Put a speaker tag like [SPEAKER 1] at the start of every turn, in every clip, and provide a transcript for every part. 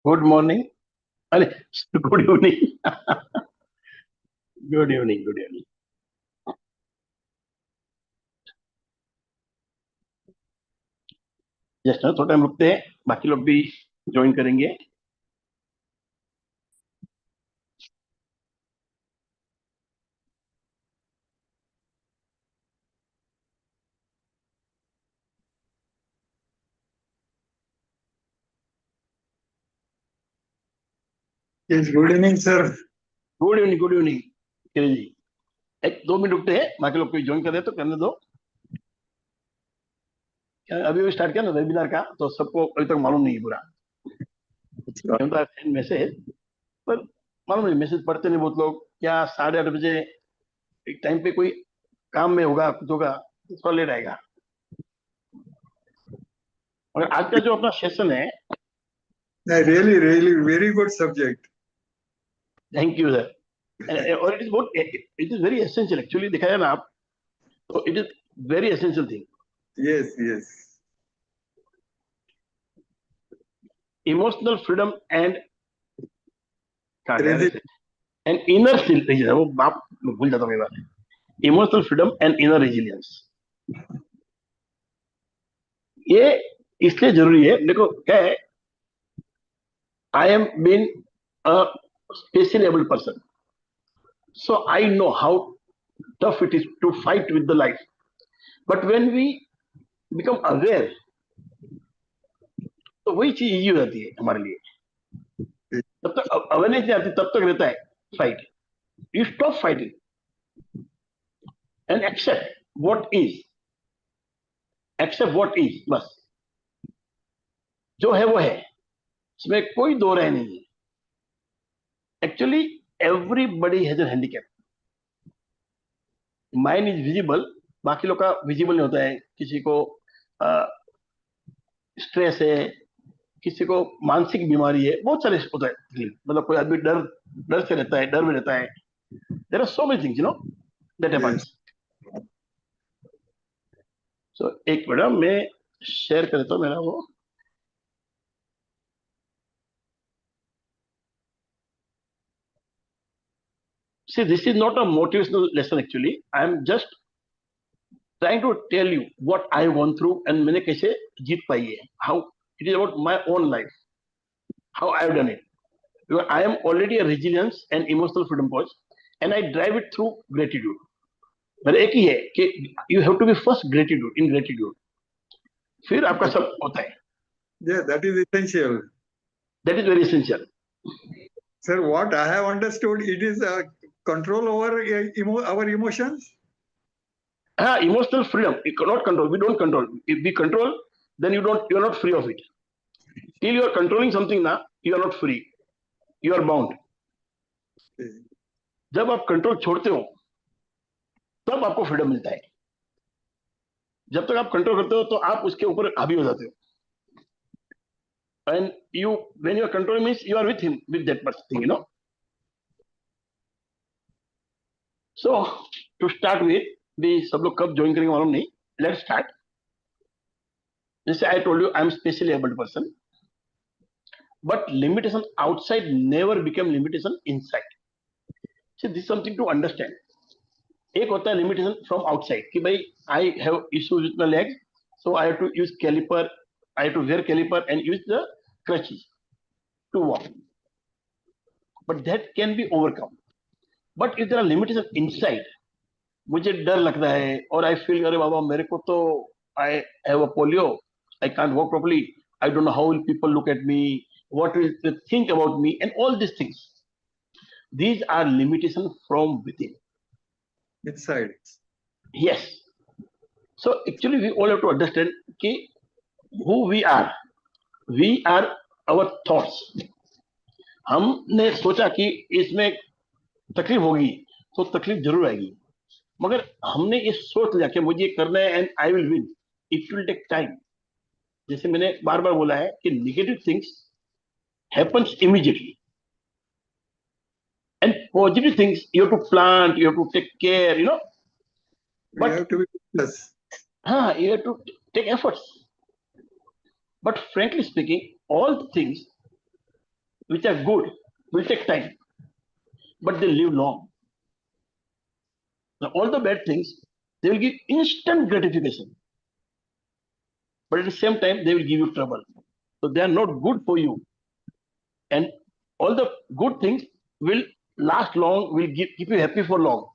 [SPEAKER 1] Good morning. अरे good evening. Good evening, good evening. Just ना थोड़ा टाइम रुकते हैं, बाकी लोग भी ज्वाइन करेंगे.
[SPEAKER 2] Yes, good evening, sir.
[SPEAKER 1] Good evening, good evening. Kiran ji, एक 2 मिनट रुकते हैं, बाकी लोग कोई ज्वाइन कर रहे हैं तो करने दो. अभी अभी स्टार्ट किया ना वेबिनार का, तो सबको अभी तक मालूम नहीं है पूरा. मैसेज पर मालूम नहीं, मैसेज पढ़ते नहीं बहुत लोग. क्या 8:30 बजे एक टाइम पे कोई काम में होगा, कुछ होगा तो थोड़ा लेट आएगा. और आज का जो अपना सेशन है,
[SPEAKER 2] Really, very good subject.
[SPEAKER 1] Thank you sir. और it is very essential actually. देखा जाए ना आप, तो it is very essential thing.
[SPEAKER 2] Yes.
[SPEAKER 1] Emotional freedom and
[SPEAKER 2] Crazy.
[SPEAKER 1] And inner resilience. वो बाप मैं भूल जाता हूँ कई बार. Emotional freedom and inner resilience, ये इसलिए जरूरी है. देखो क्या है, I am been a specially abled person, so I know how tough it is to fight with the life. But when we become aware, तो वही चीज इजी हो जाती है हमारे लिए. तब तक अवेयरनेस नहीं आती, तब तक रहता है fight. You stop fighting and accept what is. बस जो है वो है, इसमें कोई दो राय नहीं है. Actually everybody has an handicap. Mind is visible, बाकी लोग का विजिबल नहीं होता है. किसी को स्ट्रेस है, किसी को मानसिक बीमारी है, बहुत सारे होता है. मतलब कोई आदमी डर डर से रहता है, डर में रहता है. There are so many things that happens. So एक मिनट मैं शेयर कर देता हूँ मेरा वो. See, this is not a motivational lesson actually. I am just trying to tell you what I have gone through and मैंने कैसे जीत पाई है. How it is about my own life, how I have done it. Because I am already a resilience and emotional freedom coach, and I drive it through gratitude. मेरा एक ही है कि you have to be first gratitude in gratitude. फिर आपका सब होता है.
[SPEAKER 2] Yeah, that is essential.
[SPEAKER 1] That is very essential.
[SPEAKER 2] Sir, what I have understood, it is control over our emotions.
[SPEAKER 1] Emotional freedom, you cannot control. We don't control. If we control, then you are not free of it. Till you are controlling something ना, you are not free. You are bound. जब आप control छोड़ते हो, तब आपको freedom मिलता है. जब तक आप कंट्रोल करते हो तो आप उसके ऊपर हावी हो जाते हो. And when you are controlling means you are with him, with that person, So to start with, भी सब लोग कब ज्वाइन करेंगे मालूम नहीं. Let's start. जैसे I told you, I am specially abled person, but limitation outside never became limitation inside. So this is something to understand. एक होता है लिमिटेशन फ्रॉम आउटसाइड कि भाई I have issues with my legs, so I have to use caliper, I have to wear caliper and use the crutches to walk. But that can be overcome. But if there are limitation inside, मुझे डर लगता है और I feel अरे बाबा मेरे को तो I have a polio, I can't walk properly, I don't know how will people look at me, what will they think about me and all this things. These are limitations from within.
[SPEAKER 2] Inside.
[SPEAKER 1] Yes. So actually we all have to understand कि who we are our thoughts. हमने सोचा कि इसमें तकलीफ होगी, तो तकलीफ जरूर आएगी. मगर हमने ये सोच लिया कि मुझे ये करना है and I will win. It will take time. जैसे मैंने बार बार बोला है कि negative things happens immediately and positive things you have to plant, you have to take care,
[SPEAKER 2] We have to be plus.
[SPEAKER 1] You have to take efforts. But frankly speaking, all the things which are good will take time, but they live long. Now, all the bad things, they will give instant gratification, but at the same time, they will give you trouble. So they are not good for you. And all the good things will last long, will keep you happy for long.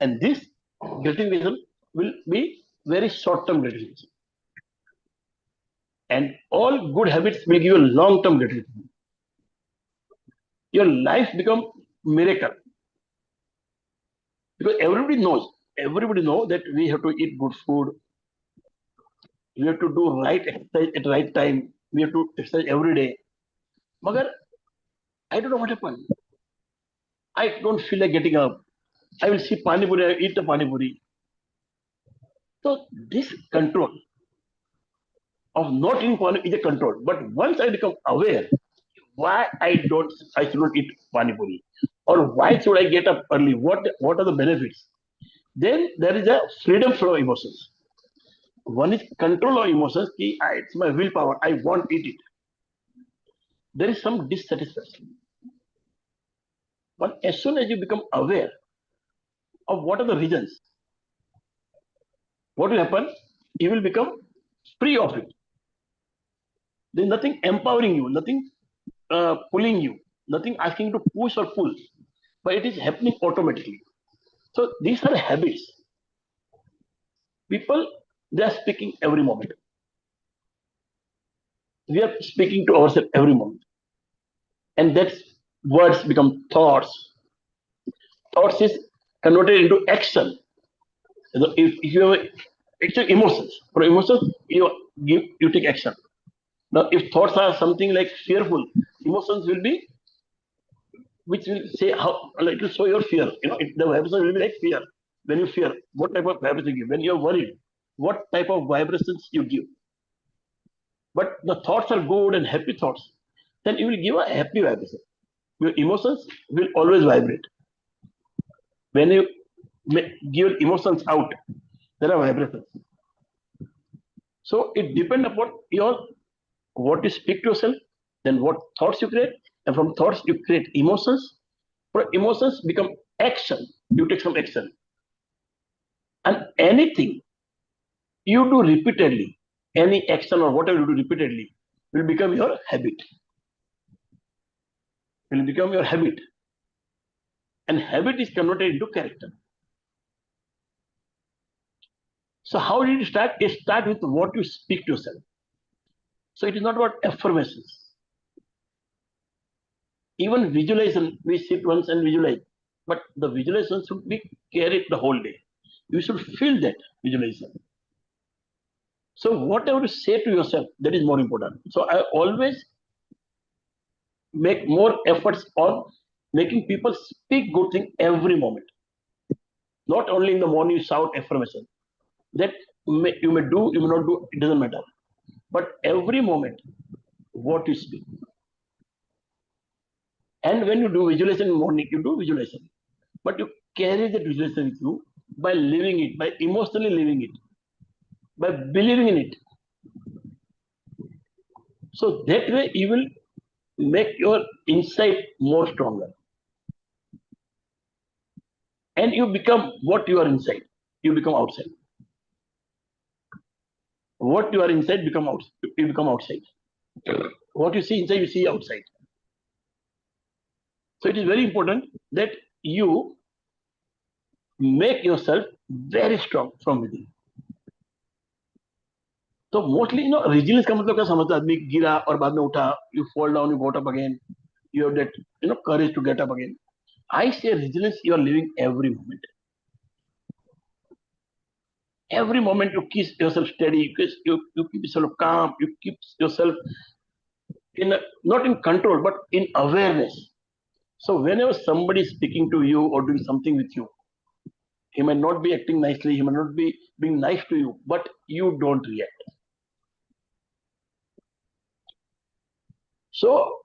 [SPEAKER 1] And this gratification will be very short-term gratification. And all good habits will give you long-term gratification. Your life become miracle. Because everybody knows that we have to eat good food, we have to do right exercise at right time, we have to exercise every day. Magar, I don't know what happened. I don't feel like getting up. I will see pani puri, I eat the pani puri. So this control of not eating pani is a control. But once I become aware why I should not eat pani puri, or why should I get up early? What are the benefits? Then there is a freedom from emotions. One is control of emotions. It's my willpower. I want to eat it. There is some dissatisfaction. But as soon as you become aware of what are the reasons, what will happen? You will become free of it. There is nothing empowering you, nothing pulling you, nothing asking you to push or pull, but it is happening automatically. So these are habits. People, they are speaking every moment. We are speaking to ourselves every moment. And that's words become thoughts. Thoughts is converted into action. If you have actual emotions, for emotions, you take action. Now, if thoughts are something like fearful, emotions will be, which will say how, like, it will show your fear. The vibration will be like fear. When you fear, what type of vibration you give? When you are worried, what type of vibrations you give? But the thoughts are good and happy thoughts, then you will give a happy vibration. Your emotions will always vibrate. When you give emotions out, there are vibrations. So it depends upon what you speak to yourself, then what thoughts you create, and from thoughts you create emotions. From emotions become action. You take some action. And anything you do repeatedly, any action or whatever you do repeatedly, will become your habit. Will become your habit. And habit is converted into character. So how did it start? It starts with what you speak to yourself. So it is not about affirmations. Even visualization, we sit once and visualize, but the visualization should be carried the whole day. You should feel that visualization. So whatever you say to yourself, that is more important. So I always make more efforts on making people speak good things every moment. Not only in the morning you shout affirmation. That you may do, you may not do, it doesn't matter. But every moment, what you speak. And when you do visualization in the morning, you do visualization. But you carry that visualization with you by living it, by emotionally living it, by believing in it. So that way you will make your insight more stronger. And you become what you are inside. You become outside. What you are inside become outside. You become outside. What you see inside, you see outside. So it is very important that you make yourself very strong from within. तो mostly resilience का मतलब क्या समझता है आदमी गिरा और बाद में उठा, you fall down, you got up again, you have that courage to get up again. I say resilience, you are living every moment. Every moment you keep yourself steady, you keep yourself calm, you keep yourself not in control but in awareness. So whenever somebody is speaking to you or doing something with you, he might not be acting nicely, he might not be being nice to you, but you don't react. So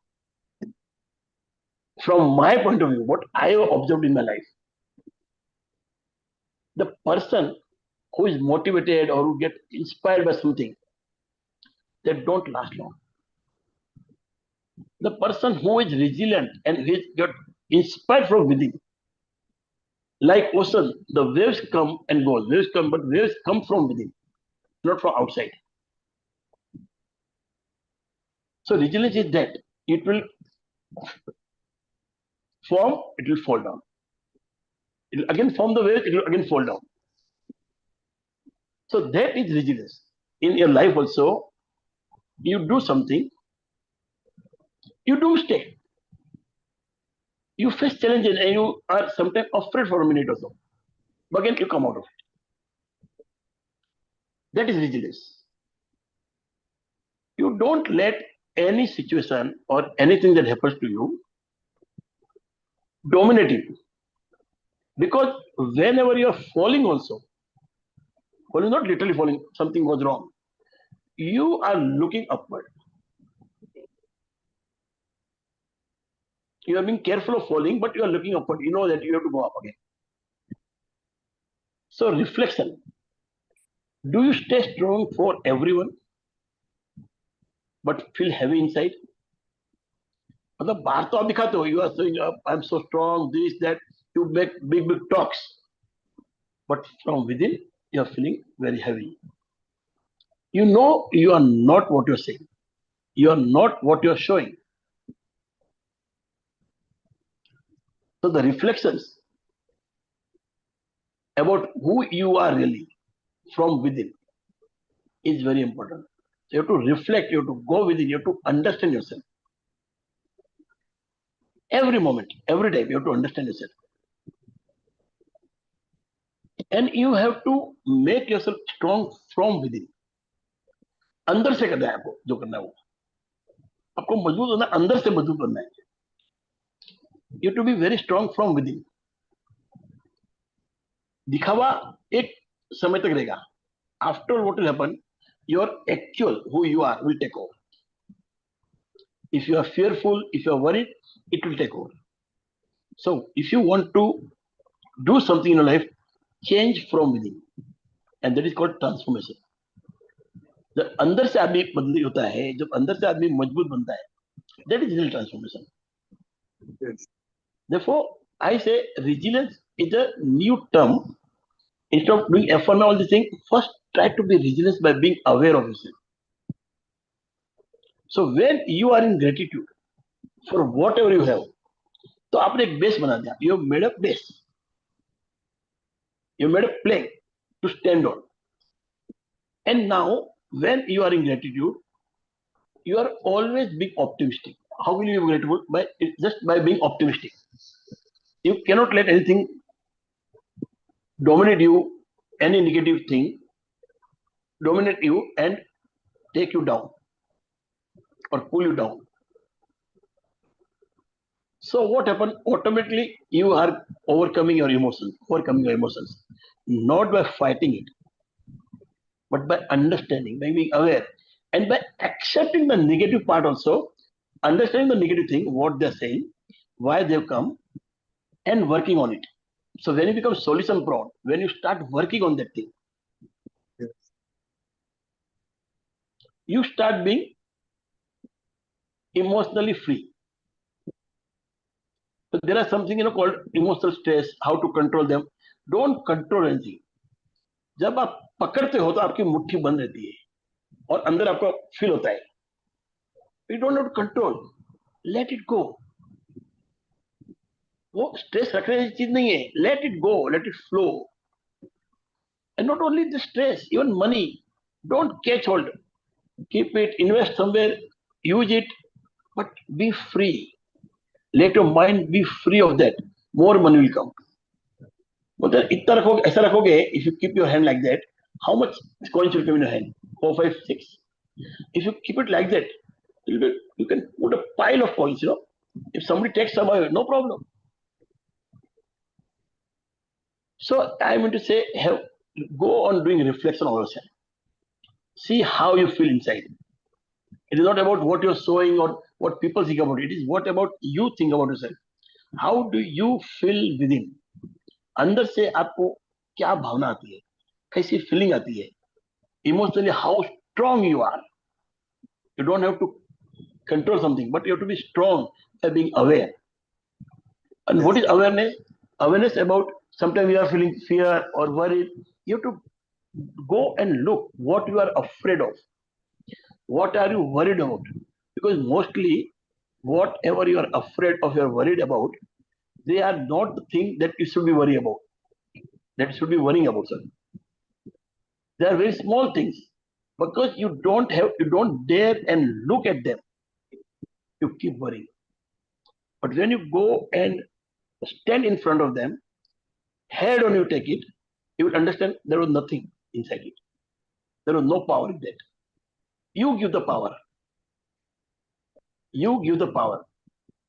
[SPEAKER 1] from my point of view, what I have observed in my life, the person who is motivated or who get inspired by something, they don't last long. The person who is resilient and is got inspired from within, like ocean, the waves come and go. Waves come, but waves come from within, not from outside. So resilience is that it will form, it will fall down. It will again form the waves, it will again fall down. So that is resilience. In your life also, you do something, you do mistake, you face challenges, and you are sometimes afraid for a minute or so. But again, you come out of it. That is resilience. You don't let any situation or anything that happens to you dominate you. Because whenever you are falling also, falling, not literally falling, something goes wrong, you are looking upward. You are being careful of falling, but you are looking upward. You know that you have to go up again. So reflection. Do you stay strong for everyone, but feel heavy inside? मतलब बाहर तो आप दिखाते हो, you are saying I'm so strong, this, that, you make big talks, but from within you are feeling very heavy. You know you are not what you're saying. You are not what you're showing. So the reflections about who you are really from within is very important. So you have to reflect, you have to go within, you have to understand yourself. Every moment, every time, you have to understand yourself. And you have to make yourself strong from within. अंदर से करना है आपको, जो करना है वो आपको मजबूत होना, अंदर से मजबूत बनना है. You have to be very strong from within. दिखावा एक समय तक रहेगा. After what will happen, your actual who you are will take over. If you are fearful, if you are worried, it will take over. So if you want to do something in your life, change from within, and that is called transformation. जब अंदर से आदमी बदली होता है, जब अंदर से आदमी मजबूत बनता है, that is real transformation.
[SPEAKER 2] Yes.
[SPEAKER 1] Therefore, I say resilience is a new term. Instead of doing effort and all these things, first try to be resilient by being aware of yourself. So when you are in gratitude for whatever you have, तो आपने एक base बना दिया. You have made a base. You made a plank to stand on. And now, when you are in gratitude, you are always being optimistic. How will you be grateful? Just by being optimistic. You cannot let anything dominate you, any negative thing dominate you and take you down or pull you down. So what happened? Automatically, you are overcoming your emotions, not by fighting it, but by understanding, by being aware, and by accepting the negative part also, understanding the negative thing, what they're saying, why they've come, and working on it. So when you become solution prone, when you start working on that thing,
[SPEAKER 2] Yes.
[SPEAKER 1] you start being emotionally free. So there are something called emotional stress, how to control them. Don't control anything. जब आप पकड़ते हो तो आपकी मुट्ठी बंद रहती है और अंदर आपको फील होता है. You don't have to control. Let it go. वो स्ट्रेस रखने की चीज नहीं है. Let it go. Let it flow. And not only the stress, even money. Don't catch hold. Keep it, invest somewhere, use it, but be free. Let your mind be free of that. More money will come. मतलब इतना रखोगे, ऐसा रखोगे, if you keep your hand like that, how much coins will come in your hand? 4, 5, 6. If you keep it like that, you can put a pile of coins, If somebody takes some away, no problem. So I mean to say, go on doing reflection on yourself. See how you feel inside. It is not about what you're showing or what people think about it. It is what about you think about yourself. How do you feel within? अंदर से आपको क्या भावना आती है, कैसी feeling आती है, emotionally how strong you are. You don't have to control something, but you have to be strong by being aware. And what is awareness? Awareness about sometimes you are feeling fear or worried. You have to go and look what you are afraid of. What are you worried about? Because mostly, whatever you are afraid of, you are worried about, they are not the thing that you should be worried about. That you should be worrying about, sir. They are very small things. Because you don't dare and look at them, you keep worrying. But when you go and stand in front of them, head on you take it, you will understand there was nothing inside it. There was no power in that. You give the power. You give the power.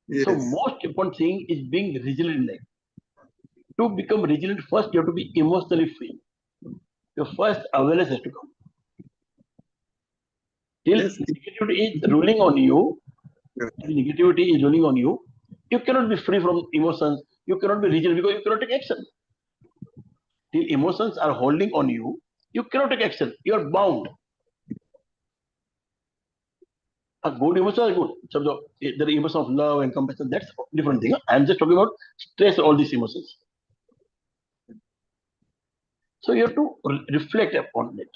[SPEAKER 2] Yes.
[SPEAKER 1] So most important thing is being resilient in life. To become resilient, first you have to be emotionally free. Your first awareness has to come. Till
[SPEAKER 2] Yes.
[SPEAKER 1] negativity is ruling on you, you cannot be free from emotions. You cannot be resilient because you cannot take action. Till emotions are holding on you, you cannot take action. You are bound. A good emotion is good. So the emotion of love and compassion, that's a different thing. I'm just talking about stress, all these emotions. So you have to reflect upon it.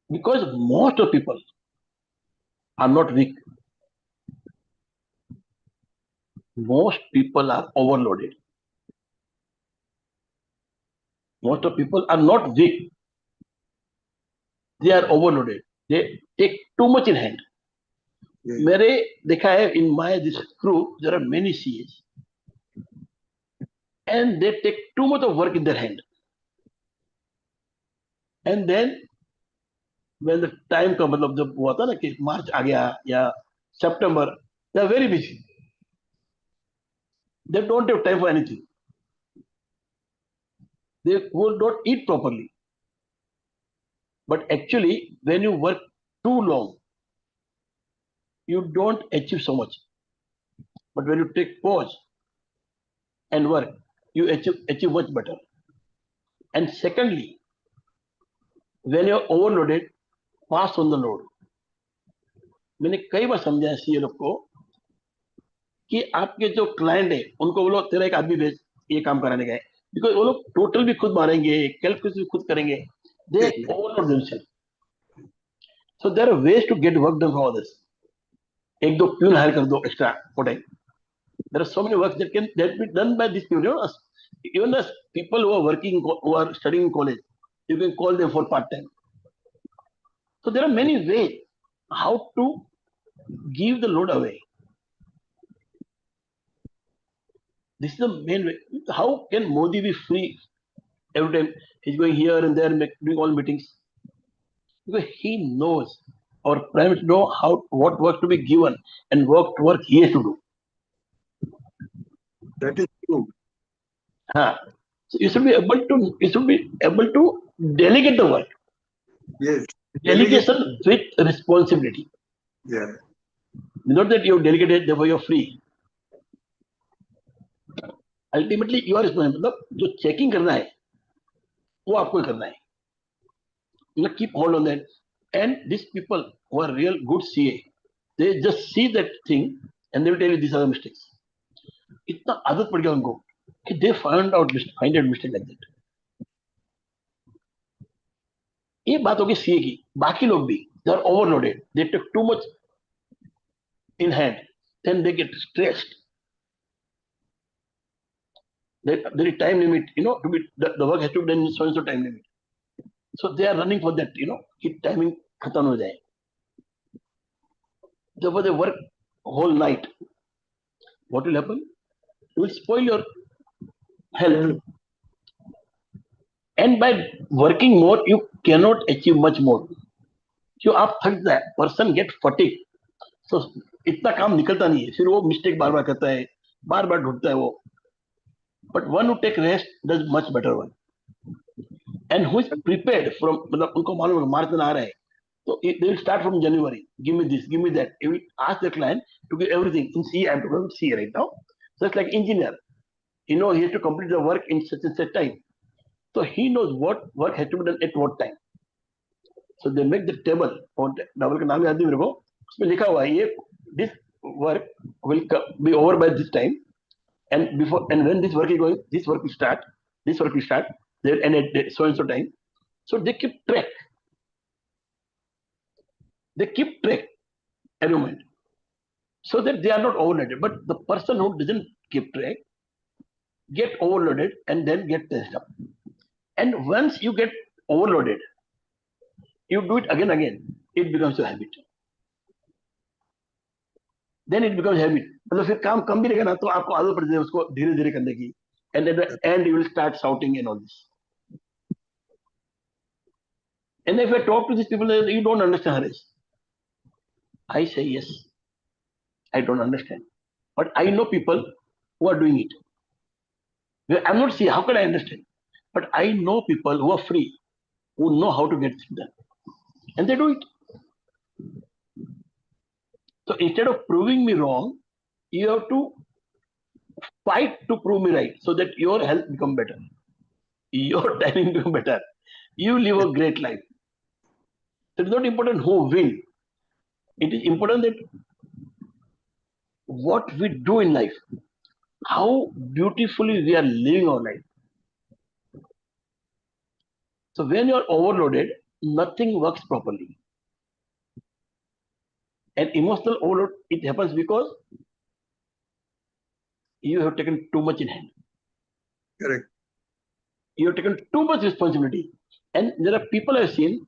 [SPEAKER 1] Because most of people are not weak. Most people are overloaded. Most of people are not weak. They are overloaded. They take too much in hand.
[SPEAKER 2] Yes.
[SPEAKER 1] मेरे देखा है in my this group there are many CAs and they take too much of work in their hand. And then when the time comes, मतलब जब हुआ था ना कि मार्च आ गया या September, they are very busy. They don't have time for anything. They will not eat properly. But actually, when you work too long, you don't achieve so much. But when you take pause and work, you achieve much better. And secondly, when you're overloaded, pass on the load. मैंने कई बार समझा है CA लोग को कि आपके जो client है उनको बोलो तेरा एक आदमी भेज ये काम कराने का है, बिकॉज वो लोग टोटल भी खुद मारेंगे, कैलकुलेशन भी खुद करेंगे, they overload themselves. So there are ways to get work done for others. एक दो प्यून हायर कर दो extra for time. There are so many works that be done by these people. You know, even the people who are working, who are studying in college, you can call them for part time. So there are many ways how to give the load away. This is the main way. How can Modi be free every time he's going here and there, doing all meetings? Because he knows, our prime minister know how what work to be given and what work he has to do.
[SPEAKER 2] That is true.
[SPEAKER 1] So you should be able to delegate the work.
[SPEAKER 2] Yes.
[SPEAKER 1] Delegation with responsibility.
[SPEAKER 2] Yeah.
[SPEAKER 1] Not that you delegated, therefore you're free. Ultimately, you are responsible. मतलब जो checking करना है, वो आपको करना है. You keep hold on that. And these people who are real good CA, they just see that thing and they will tell you these are the mistakes. इतना आदत पड़ गया उनको कि they find out mistake like that. ये बात होगी CA की. बाकी लोग भी they are overloaded. They took too much in hand. Then they get stressed. There is time limit, you know, to be the work has to be done in so and so time limit. So they are running for that, you know, कि timing खत्म हो जाए. Therefore they work whole night. What will happen? You will spoil your health. And by working more, you cannot achieve much more. जो आप थक जाए, person get fatigue. So इतना काम निकलता नहीं है. फिर वो mistake बार बार करता है, बार बार ढूंढता है वो. But one who take rest does much better one. And who is prepared from, मतलब उनको मालूम है मार्च में आ रहा है, so they will start from January. Give me this, give me that. You will ask the client to give everything. In CA, I'm talking about CA right now. So it's like engineer. You know, he has to complete the work in such and such time. So he knows what work has to be done at what time. So they make the table. और table का नाम याद नहीं मेरे को. उसमें लिखा हुआ है ये this work will be over by this time, and before and when this work is going, this work will start, there and at so and so time. So they keep track every moment, so that they are not overloaded. But the person who doesn't keep track get overloaded and then get tensed up. And once you get overloaded, you do it again, it becomes a habit. Then it becomes habit. मतलब फिर काम कम भी रहेगा ना तो आपको आदत पड़ जाए उसको धीरे धीरे करने की. And at the end you will start shouting and all this. And if I talk to these people, you don't understand, Harish. I say yes, I don't understand, but I know people who are doing it. I'm not saying how can I understand, but I know people who are free, who know how to get things done, and they do it. So instead of proving me wrong, you have to fight to prove me right, so that your health become better, your timing become better, you live a great life. So it's not important who win. It is important that what we do in life, how beautifully we are living our life. So when you are overloaded, nothing works properly. And emotional overload, it happens because you have taken too much in hand.
[SPEAKER 2] Correct.
[SPEAKER 1] You have taken too much responsibility. And there are people I've seen,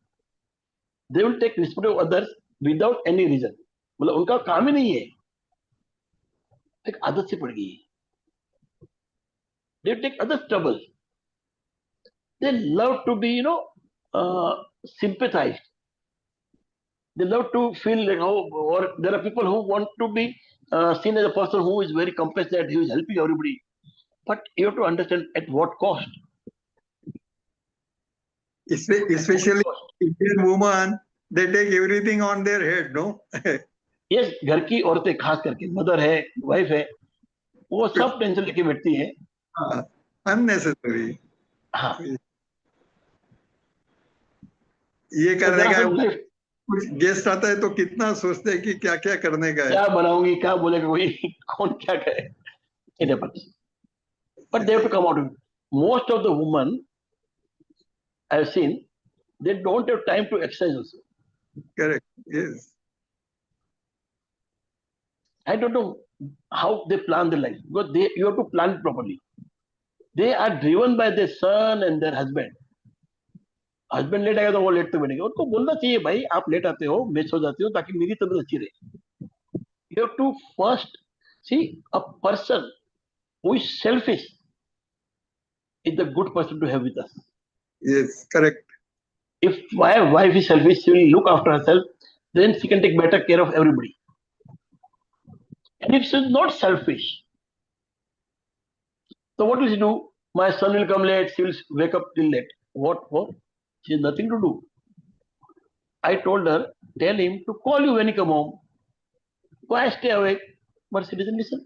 [SPEAKER 1] they will take responsibility of others without any reason. मतलब उनका काम ही नहीं है, एक आदत से पड़ गई है. They take others' trouble. They love to be, sympathized. They love to feel like or there are people who want to be seen as a person who is very compassionate, who is helping everybody. But you have to understand at what cost.
[SPEAKER 2] Especially Indian woman, they take everything on their head, no?
[SPEAKER 1] Yes, घर की औरतें खास करके mother है, wife है, वो सब tension लेके बैठती है.
[SPEAKER 2] Unnecessary.
[SPEAKER 1] हाँ.
[SPEAKER 2] ये
[SPEAKER 1] So
[SPEAKER 2] करने
[SPEAKER 1] there are
[SPEAKER 2] का
[SPEAKER 1] some life.
[SPEAKER 2] कुछ गेस्ट आता है तो कितना सोचते हैं कि क्या क्या करने का है.
[SPEAKER 1] क्या बनाऊंगी, क्या बोलेगा कोई, कौन क्या करे. It happens. But they have to come out of it. Most of the women I've seen, they don't have time to exercise also.
[SPEAKER 2] Correct. Yes.
[SPEAKER 1] I don't know how they plan their life, because you have to plan it properly. They are driven by their son and their husband. Husband late आएगा तो वो late तो बैठेंगे. उनको बोलना चाहिए भाई आप लेट आते हो, मैं सो जाती हूँ ताकि मेरी तबीयत अच्छी रहे. You have to first see a person who is selfish is the good person to have with us.
[SPEAKER 2] Yes, correct.
[SPEAKER 1] If my wife is selfish, she will look after herself, then she can take better care of everybody. And if she is not selfish, so what will she do? My son will come late, she will wake up till late. What for? She has nothing to do. I told her, tell him to call you when he come home. Why stay awake? But she doesn't listen.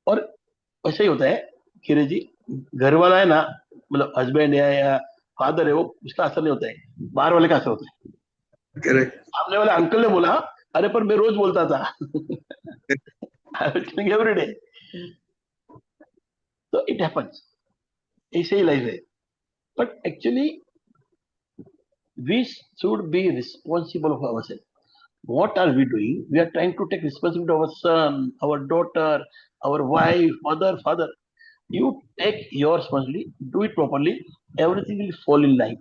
[SPEAKER 1] और ऐसा ही होता है किरे जी, घर वाला है ना, मतलब हस्बैंड है या फादर है, वो उसका असर नहीं होता है, बाहर वाले का असर होता है.
[SPEAKER 2] Correct.
[SPEAKER 1] सामने वाले अंकल ने बोला, अरे पर मैं रोज बोलता था. I was telling every day. So it happens. ऐसे ही लाइफ है. But actually, we should be responsible of ourselves. What are we doing? We are trying to take responsibility of our son, our daughter, our wife, mother, father. You take your responsibility, do it properly, everything will fall in line.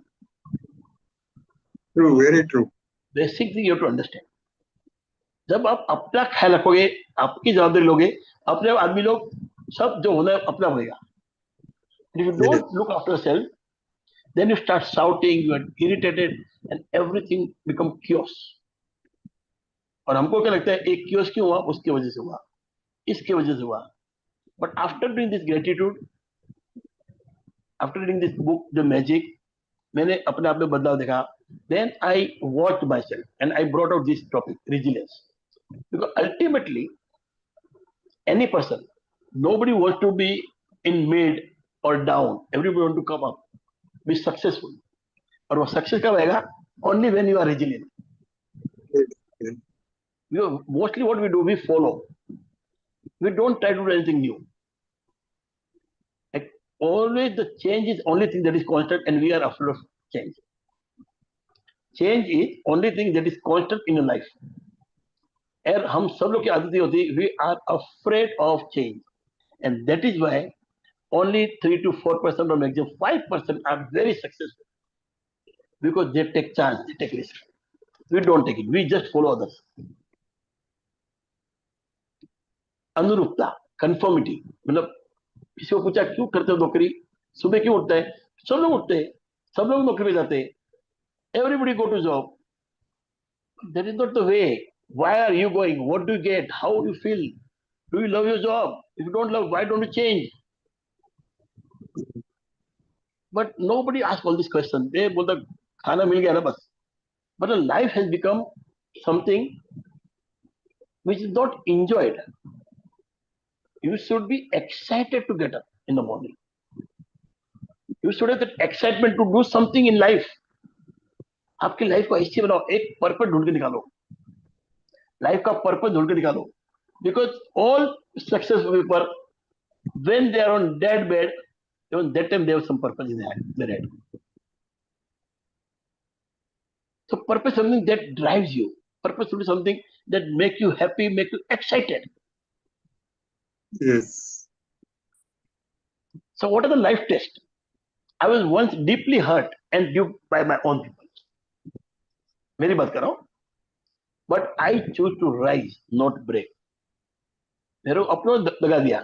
[SPEAKER 2] True, very true.
[SPEAKER 1] Basic thing you have to understand. जब आप अपना ख्याल रखोगे, आपकी जवाबदारी लोगे, अपने आदमी लोग सब जो होना है अपना होगा. If you don't look after yourself, then you start shouting, you are irritated, and everything become chaos. और हमको क्या लगता है एक chaos क्यों हुआ, उसकी वजह से हुआ, इसकी वजह से हुआ. But after doing this gratitude, after reading this book, The Magic, मैंने अपने आप में बदलाव देखा. Then I watched myself and I brought out this topic, resilience. Because ultimately, any person, nobody wants to be in mid or down. Everybody wants to come up, be successful. और वो success कब आएगा? Only when you are resilient. Mostly what we do, we follow. We don't try to do anything new. Like, always the change is only thing that is constant, and we are afraid of change. Change is only thing that is constant in your life. और हम सब लोग की आदत ये होती है, we are afraid of change, and that is why only 3 to 4% or maximum 5% are very successful, because they take chance, they take risk. We don't take it, we just follow others. अनुरूपता, conformity, मतलब किसी को पूछा क्यों करते हो नौकरी, सुबह क्यों उठते हैं, सब लोग उठते हैं, सब लोग नौकरी पे जाते हैं, everybody go to job. That is not the way. Why are you going? What do you get? How do you feel? Do you love your job? If you don't love, why don't you change? But nobody asks all these questions. They बोलता खाना मिल गया ना बस. But a life has become something which is not enjoyed. You should be excited to get up in the morning. You should have that excitement to do something in life. आपकी life को ऐसी बनाओ, एक purpose ढूंढ के निकालो, life का purpose ढूंढ के निकालो. Because all successful people, when they are on dead bed, even that time they have some purpose in their head. So purpose is something that drives you. Purpose should be something that make you happy, make you excited.
[SPEAKER 2] Yes.
[SPEAKER 1] So what are the life tests? I was once deeply hurt and duped by my own people. मेरी बात कर रहा हूं. But I choose to rise, not break. मेरे को अपनों ने दगा दिया,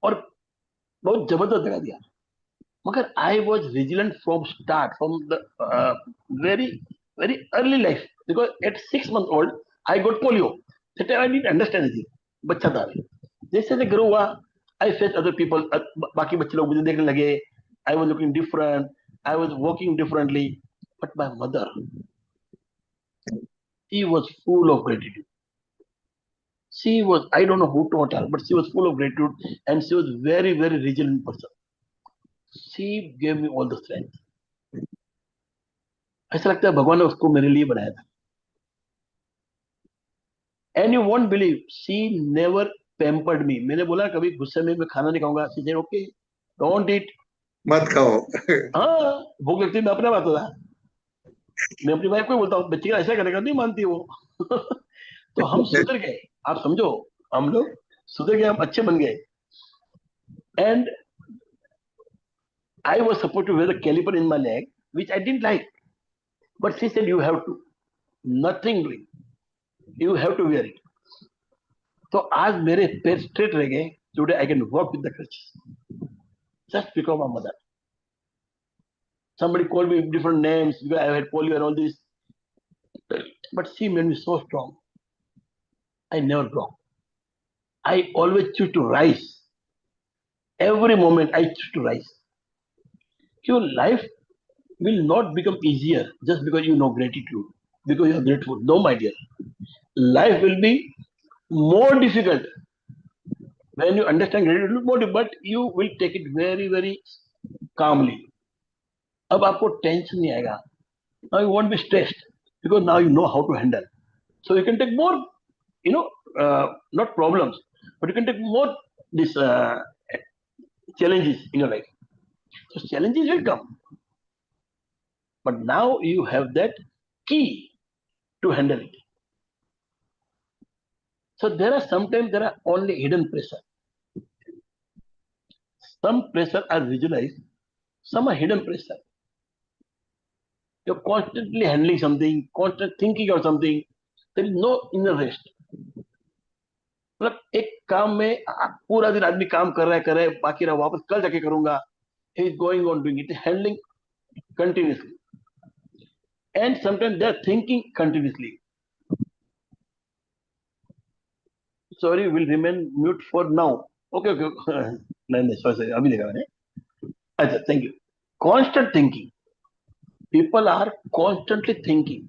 [SPEAKER 1] और बहुत जबरदस्त दगा दिया, मगर I was vigilant from start, from the very early life, because at 6 months old I got polio. That time I didn't understand anything. बच्चा था. जैसे जैसे ग्रो हुआ, I faced other people. बाकी बच्चे लोग मुझे देखने लगे. I was looking different. I was walking differently. But my mother, she was full of gratitude. She was, I don't know who taught her, but she was full of gratitude, and she was very resilient person. She gave me all the strength. ऐसा लगता है भगवान ने उसको मेरे लिए बनाया था. And you won't believe, she never pampered me. मैंने बोला कभी गुस्से में मैं खाना नहीं खाऊंगा. She said, okay, don't eat.
[SPEAKER 2] मत खाओ.
[SPEAKER 1] हाँ, भूख लगती है, मैं अपने बात होता. मैं अपनी वाइफ को बोलता हूँ, बच्ची ऐसा करेगा, नहीं मानती वो. तो हम सुधर गए, आप समझो, हम लोग सुधर गए, हम अच्छे बन गए. And I was supposed to wear a caliper in my leg, which I didn't like. But she said, you have to. Nothing doing. You have to wear it. तो आज मेरे पैर स्ट्रेट रह गए. Today I can walk with the crutches. Just because of my mother. Somebody called me different names because I had polio and all this. But she made me so strong. I never broke. I always choose to rise. Every moment I choose to rise. Your life will not become easier just because you know gratitude, because you are grateful. No, my dear. Life will be more difficult when you understand gratitude, but you will take it very calmly. अब आपको tension नहीं आएगा. Now you won't be stressed because now you know how to handle. So you can take more, not problems, but you can take more these challenges in your life. So challenges will come, but now you have that key to handle it. So sometimes there are only hidden pressure. Some pressure are visualized, some are hidden pressure. You're constantly handling something, constant thinking of something. There is no inner rest. मतलब एक काम में पूरा दिन आदमी काम कर रहा है, बाकी रहा वापस कल जाके करूंगा. He is going on doing it, handling continuously, and sometimes they are thinking continuously. Sorry, will remain mute for now. Okay. नहीं, sorry, अभी देखा मैंने. अच्छा, thank you. Constant thinking. People are constantly thinking.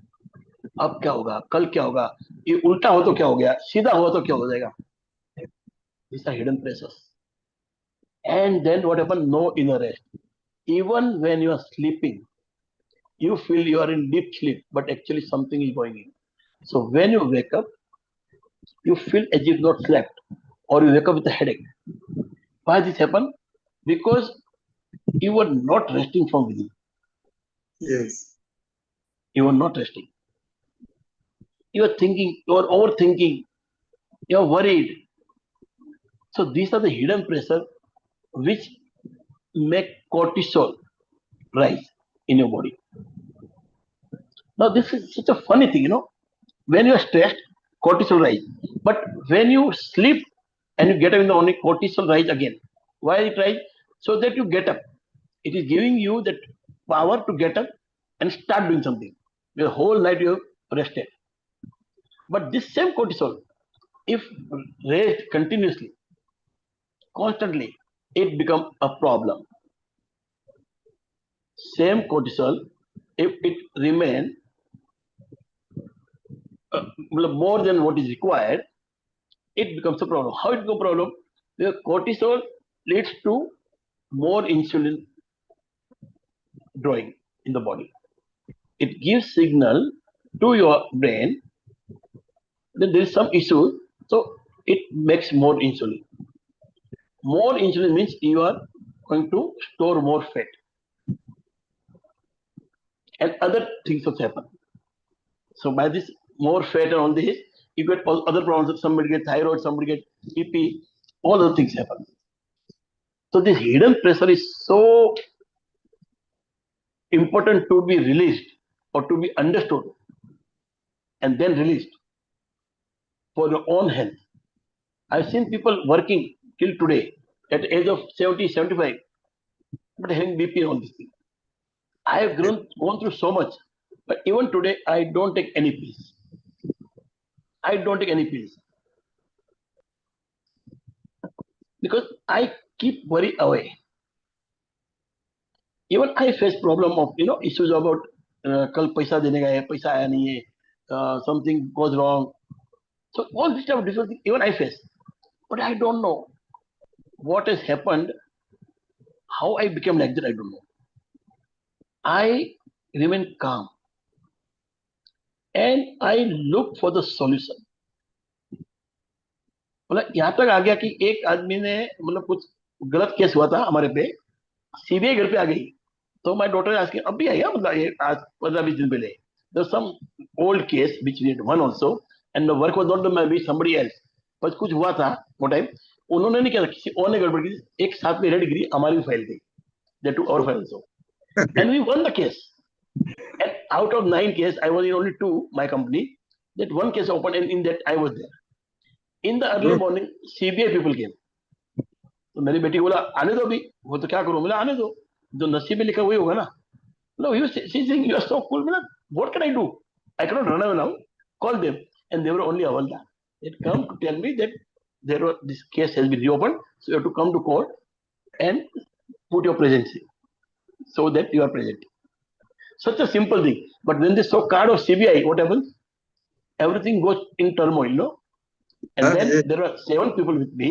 [SPEAKER 1] अब क्या होगा, कल क्या होगा, ये उल्टा हो तो क्या हो गया, सीधा हुआ तो क्या हो जाएगा. These are hidden pressures. And then what happens? No inner rest. Even when you are sleeping, you feel you are in deep sleep, but actually something is going in. So when you wake up, you feel as if not slept, or you wake up with a headache. Why this happen? Because you were not resting from within.
[SPEAKER 2] Yes.
[SPEAKER 1] You are not resting. You are thinking, you are overthinking, you are worried. So these are the hidden pressure which make cortisol rise in your body. Now this is such a funny thing, When you are stressed, cortisol rise. But when you sleep and you get up in the morning, cortisol rise again. Why it rise? So that you get up. It is giving you that power to get up and start doing something. The whole night you have rested. But this same cortisol, if raised continuously, constantly, it becomes a problem. Same cortisol, if it remain more than what is required, it becomes a problem. How it becomes a problem? The cortisol leads to more insulin drawing in the body. It gives signal to your brain that there is some issue, so it makes more insulin. More insulin means you are going to store more fat, and other things also happen. So by this more fat and all this, you get other problems. Somebody get thyroid, somebody get BP, all other things happen. So this hidden pressure is so important to be released or to be understood and then released for your own health. I've seen people working till today at the age of 70, 75, but having BP and all this thing. I have gone through so much, but even today I don't take any pills. I don't take any pills because I keep worry away. Even I face problem of issues about कल पैसा देने का है, पैसा आया नहीं है, something goes wrong. So all this type of different things even I face, but I don't know what has happened, how I became like that. I don't know. I remain calm and I look for the solution. मतलब यहाँ तक आ गया कि एक आदमी ने मतलब कुछ गलत केस हुआ था हमारे पे, सीबीआई घर पे आ गई. तो माय डॉटर आस्किंग, अब भी आई है, मतलब ये आज 15-20 दिन पहले. There some old case which we had one also and the work was not done by somebody else. बस कुछ हुआ था वो टाइम, उन्होंने नहीं किया, किसी और ने गड़बड़ की. एक साथ में रेड गिरी, हमारी भी फाइल थी, that too our file also, and we won the case. And out of 9 cases, I was in only 2, my company. That one case opened, and in that I was there. In the early morning, CBI people came. तो मेरी बेटी बोला आने दो अभी, वो तो क्या करूं, बोला आने दो, जो नसीब में लिखा वही होगा ना. No, she saying you are so cool. बोला what can I do? I cannot run away now. Call them, and they were only Havalda. They come to tell me that this case has been reopened, so you have to come to court and put your presence so that you are present. Such a simple thing. But when they saw card of CBI, what happens? Everything goes in turmoil, no? And then there were 7 people with me.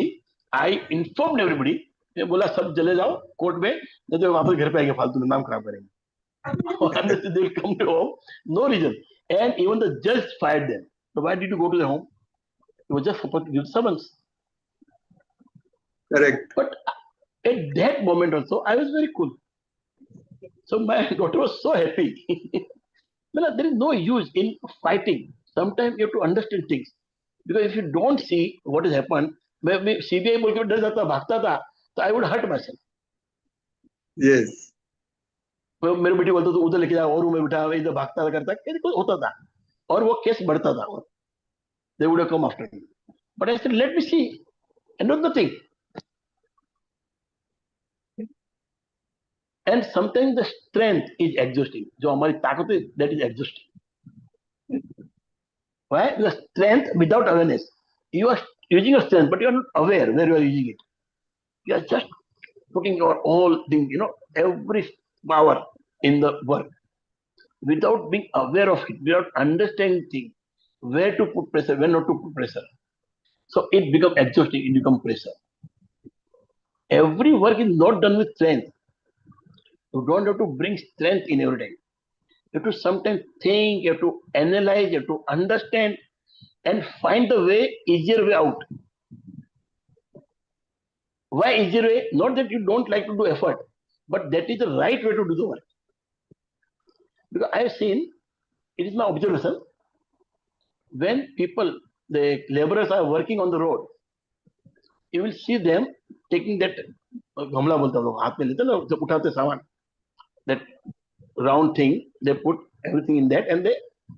[SPEAKER 1] I informed everybody. मैं बोला सब चले जाओ court में, नहीं तो वापस घर पे आएंगे, फालतू में नाम खराब करेंगे. They will come to home, no reason. And even the judge fired them. So why did you go to the home? It was just supposed to give summons.
[SPEAKER 2] Correct.
[SPEAKER 1] But at that moment also, I was very cool. So my daughter was so happy. Well, there is no use in fighting. Sometimes you have to understand things. Because if you don't see what has happened, मैं CBI बोल के डर जाता, भागता था, तो I would hurt myself.
[SPEAKER 2] Yes.
[SPEAKER 1] मेरे बेटी बोलता तो उधर लेके जाओ और रूम में बिठा, इधर भागता था, करता कुछ होता था, और वो केस बढ़ता था. They would have come after me. But I said, let me see, and not nothing. And sometimes the strength is exhausting. जो हमारी ताकत है, that is exhausting. Why? The strength without awareness. You are using your strength, but you are not aware where you are using it. You are just putting your whole thing, every power in the work without being aware of it, without understanding things, where to put pressure, when not to put pressure. So it becomes exhausting, it becomes pressure. Every work is not done with strength. You don't have to bring strength in every time. You have to sometimes think, you have to analyze, you have to understand and find the easier way out. Why easier way? Not that you don't like to do effort, but that is the right way to do the work. Because I have seen, it is my observation, when people, the laborers are working on the road, you will see them taking that गमला बोलते हैं लोग हाथ में लेते हैं ना जब उठाते सामान that round thing, they put everything in that and they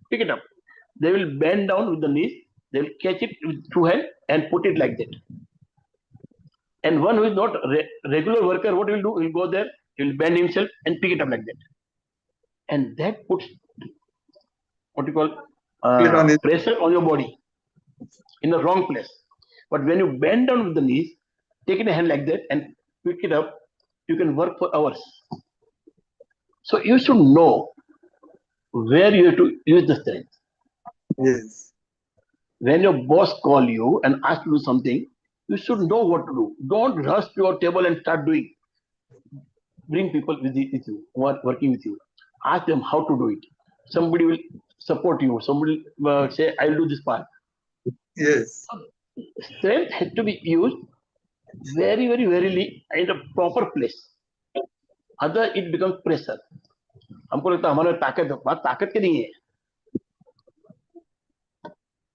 [SPEAKER 1] pick it up. They will bend down with the knees, they will catch it with two hands and put it like that. And one who is not regular worker, what he will do? He will go there, he will bend himself and pick it up like that. And that puts what you call pressure on your body in the wrong place. But when you bend down with the knees, take it in a hand like that and pick it up, you can work for hours. So you should know where you have to use the strength.
[SPEAKER 2] Yes.
[SPEAKER 1] When your boss call you and ask you to do something, you should know what to do. Don't rush to your table and start doing. Bring people with you who are working with you. Ask them how to do it. Somebody will support you. Somebody will say, I'll do this part.
[SPEAKER 2] Yes.
[SPEAKER 1] Strength has to be used very, very, very in a proper place. Other it becomes pressure. हमको लगता है हमारे ताकत है, बात ताकत की नहीं है.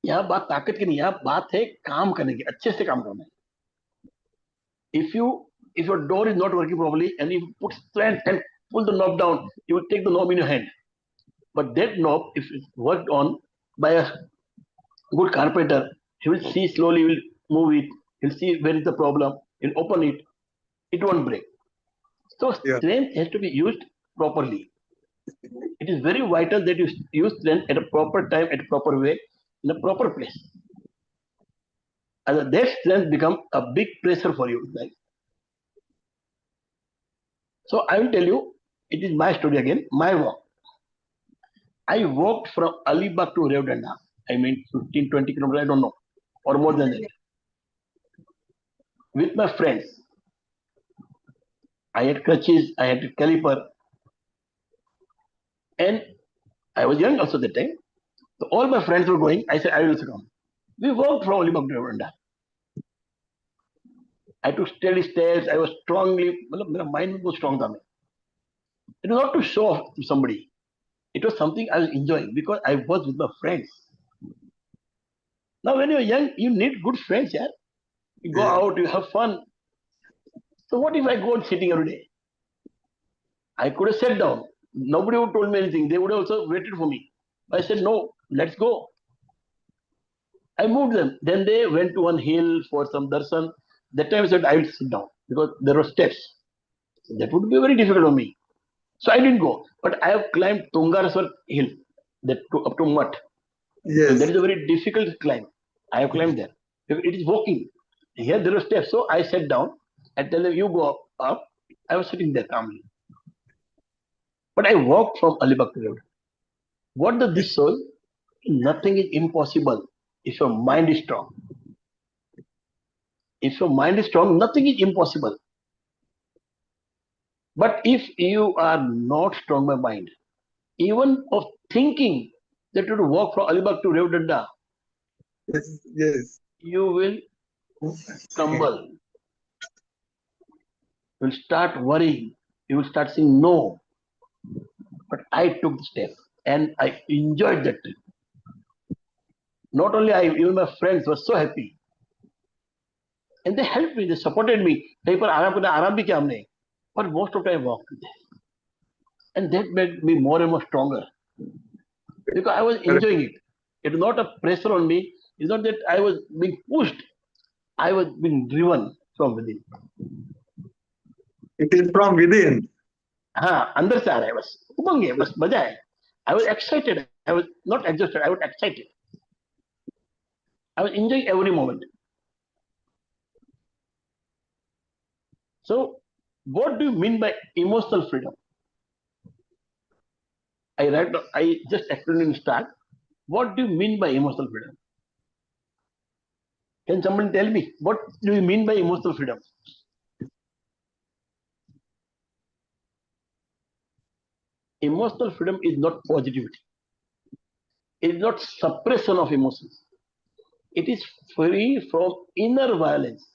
[SPEAKER 1] यहाँ बात ताकत की नहीं है, यहाँ बात है काम करने की, अच्छे से काम करना है. If your door is not working properly and you put strength and pull the knob down, you will take the knob in your hand. But that knob, if it's worked on by a good carpenter, he will see slowly, he will move it, he'll see where is the problem, he'll open it, it won't break. So strength has to be used properly. It is very vital that you use strength at a proper time, at a proper way, in a proper place. And that strength becomes a big pressure for you. Right? So I will tell you, it is my story again, my walk. I walked from Alibag to Revdanda. I mean 15, 20 kilometers, I don't know, or more than that. With my friends. I had crutches, I had a caliper. And I was young also that time. So all my friends were going. I said, I will also come. We walked from Alibag to Revdanda. I took steady steps. I was strongly, my mind was strong. It was not to show off to somebody. It was something I was enjoying because I was with my friends. Now, when you're young, you need good friends, yeah. You go out, you have fun. So what if I go on sitting every day? I could have sat down. Nobody would have told me anything. They would have also waited for me. I said, no, let's go. I moved them. Then they went to one hill for some darshan. That time I said, I will sit down because there were steps. That would be very difficult for me. So I didn't go. But I have climbed Tungareswar hill, that up to Mutt.
[SPEAKER 2] Yes.
[SPEAKER 1] So that is a very difficult climb. I have climbed there. It is walking. Here there are steps. So I sat down. I tell them, you go up. I was sitting there calmly. But I walked from Alibag to Revdanda. What does this show? Nothing is impossible if your mind is strong. If your mind is strong, nothing is impossible. But if you are not strong by mind, even of thinking that you to walk from Alibag to Revdanda,
[SPEAKER 2] yes,
[SPEAKER 1] you will stumble. You will start worrying. You will start saying no. But I took the step and I enjoyed that trip. Not only I, even my friends were so happy. And they helped me, they supported me. But most of the time I walked with them. And that made me more and more stronger. Because I was enjoying it. It was not a pressure on me. It's not that I was being pushed. I was being driven from within.
[SPEAKER 2] It is from within.
[SPEAKER 1] हाँ अंदर से आ रहा है बस उमंग है बस मजा है I was excited. I was not exhausted. I was excited. I was enjoying every moment. So, what do you mean by emotional freedom? I just explained in start. What do you mean by emotional freedom? Can someone tell me what do you mean by emotional freedom? Emotional freedom is not positivity. It is not suppression of emotions. It is free from inner violence.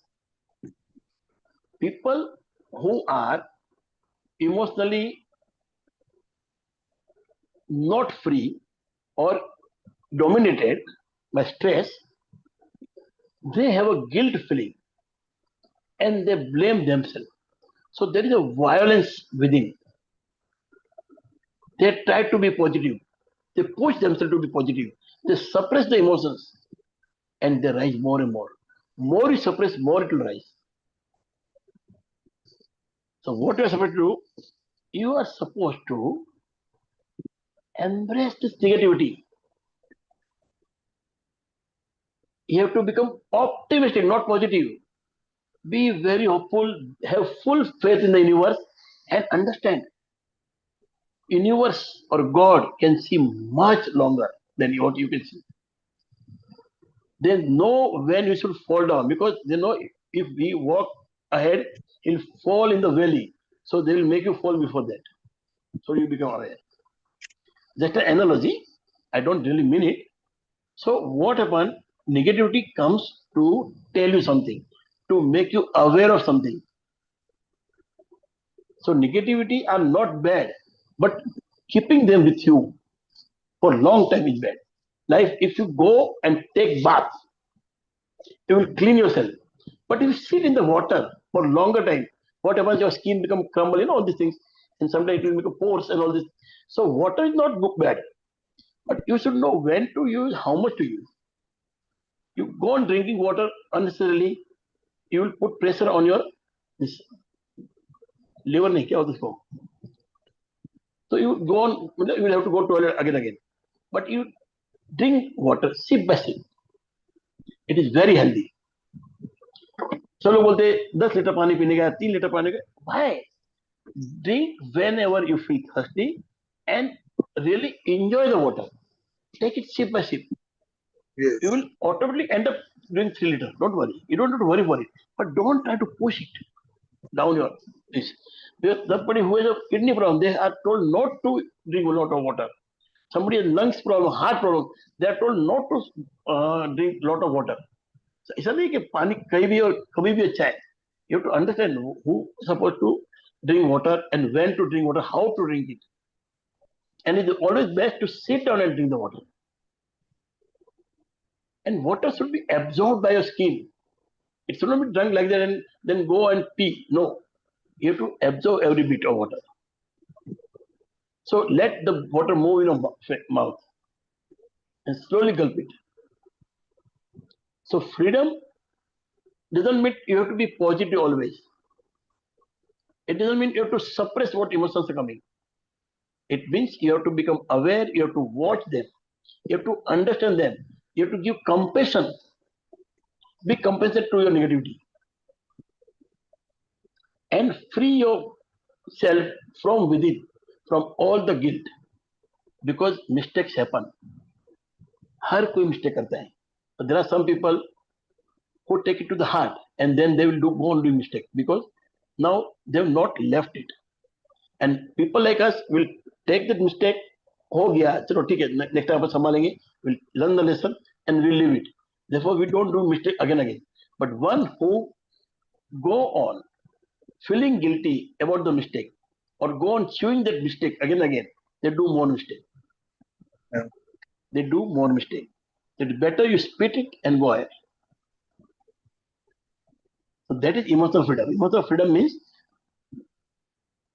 [SPEAKER 1] People who are emotionally not free or dominated by stress, they have a guilt feeling and they blame themselves. So there is a violence within. They try to be positive. They push themselves to be positive. They suppress the emotions and they rise more and more. More you suppress, more it will rise. So what you are supposed to do? You are supposed to embrace this negativity. You have to become optimistic, not positive. Be very hopeful, have full faith in the universe, and understand universe or God can see much longer than what you can see. They know when you should fall down because they know if we walk ahead, he'll fall in the valley. So they will make you fall before that. So you become aware. Just an analogy. I don't really mean it. So what happened? Negativity comes to tell you something, to make you aware of something. So negativity are not bad, but keeping them with you for a long time is bad. Like if you go and take bath, you will clean yourself. But if you sit in the water for longer time, what happens? Your skin become crumble, all these things, and sometimes it will make a pores and all this. So water is not bad, but you should know when to use, how much to use. You go on drinking water unnecessarily, you will put pressure on your this liver, nahi kya hota usko. So you go on, you will have to go to toilet again. But you drink water sip by sip. It is very healthy. सब लोग बोलते 10 litre पानी पीने का 3 litre पानी का why drink whenever you feel thirsty and really enjoy the water. Take it sip by sip.
[SPEAKER 2] Yes.
[SPEAKER 1] You will automatically end up doing 3 liters. Don't worry. You don't have to worry for it. But don't try to push it down your this. Because somebody who has a kidney problem, they are told not to drink a lot of water. Somebody has lungs problem, heart problem, they are told not to drink a lot of water. So ऐसा नहीं कि पानी कहीं भी और कभी भी अच्छा है. You have to understand who is supposed to drink water and when to drink water, how to drink it. And it is always best to sit down and drink the water. And water should be absorbed by your skin. It should not be drunk like that and then go and pee. No, you have to absorb every bit of water. So let the water move in your mouth and slowly gulp it. So freedom doesn't mean you have to be positive always. It doesn't mean you have to suppress what emotions are coming. It means you have to become aware, you have to watch them, you have to understand them, you have to give compassion. Be compassionate to your negativity. And free yourself from within, from all the guilt. Because mistakes happen. हर कोई mistake करता है. But there are some people who take it to the heart and then they will go on doing mistake because now they have not left it. And people like us will take that mistake. हो गया चलो ठीक है next time अपन संभालेंगे. We'll learn the lesson and we'll leave it. Therefore we don't do mistake again. But one who go on feeling guilty about the mistake or go on chewing that mistake again, they do more mistake.
[SPEAKER 2] Yeah.
[SPEAKER 1] They do more mistake. It's better you spit it and go ahead. So that is emotional freedom. Emotional freedom means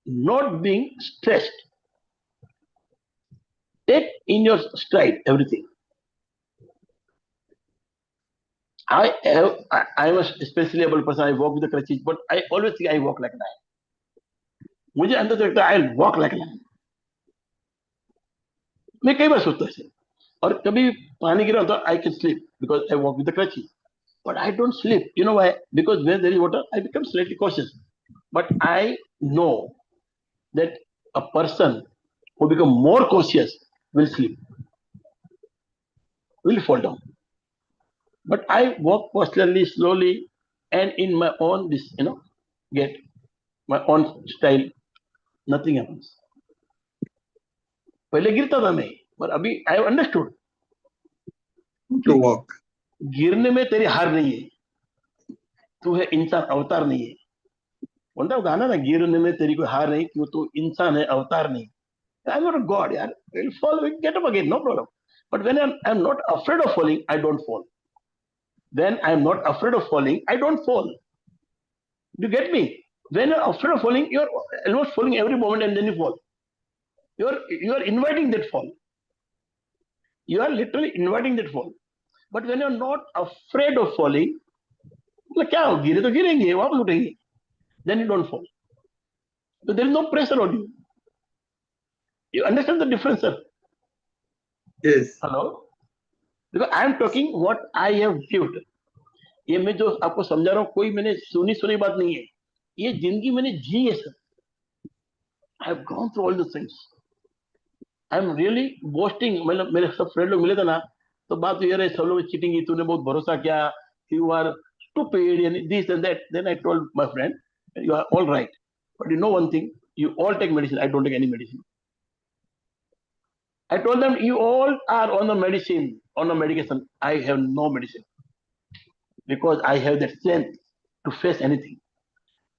[SPEAKER 1] not being stressed. Take in your stride everything. I am a specially able person. I walk with the crutches, but I always think I walk like a lion. मुझे अंदर से लगता है I'll walk like a lion. मैं कई बार सोचता हूँ और कभी पानी गिरा तो I can sleep because I walk with the crutches. But I don't sleep. You know why? Because when there is water, I become slightly cautious. But I know that a person who become more cautious will sleep, will fall down. But I walk personally, slowly, and in my own get my own style. Nothing happens. पहले गिरता था मैं, पर अभी I understood
[SPEAKER 2] to walk.
[SPEAKER 1] गिरने में तेरी हार नहीं है, तू है इंसान, अवतार नहीं है। बोलता हूँ गाना ना, गिरने में तेरी कोई हार नहीं, क्यों तू इंसान है, अवतार नहीं। I am not a god यार, will fall, will get up again, no problem. But when I am not afraid of falling, I don't fall. When I am not afraid of falling, I don't fall. You get me? When you're afraid of falling, you're almost falling every moment and then you fall. You are inviting that fall. You are literally inviting that fall. But when you're not afraid of falling, मतलब क्या हो, गिरे तो गिरेंगे, वापस उठेंगे, then you don't fall. So there is no pressure on you. You understand the difference, sir?
[SPEAKER 2] Yes.
[SPEAKER 1] Hello? Because I am talking what I have lived. ये मैं जो आपको समझा रहा हूँ, कोई मैंने सुनी सुनी बात नहीं है, ये जिंदगी मैंने जी है sir. I have gone through all the things. I am really boasting. मतलब मेरे सब फ्रेंड लोग मिले थे ना, तो बात ये रही, सब लोग चीटिंग की, तूने बहुत भरोसा किया, you are stupid and this and that. Then I told my friend, you are all right, but you know one thing, you all take medicine, I don't take any medicine. I told them, you all are on the medicine, on the medication, I have no medicine, because I have that strength to face anything.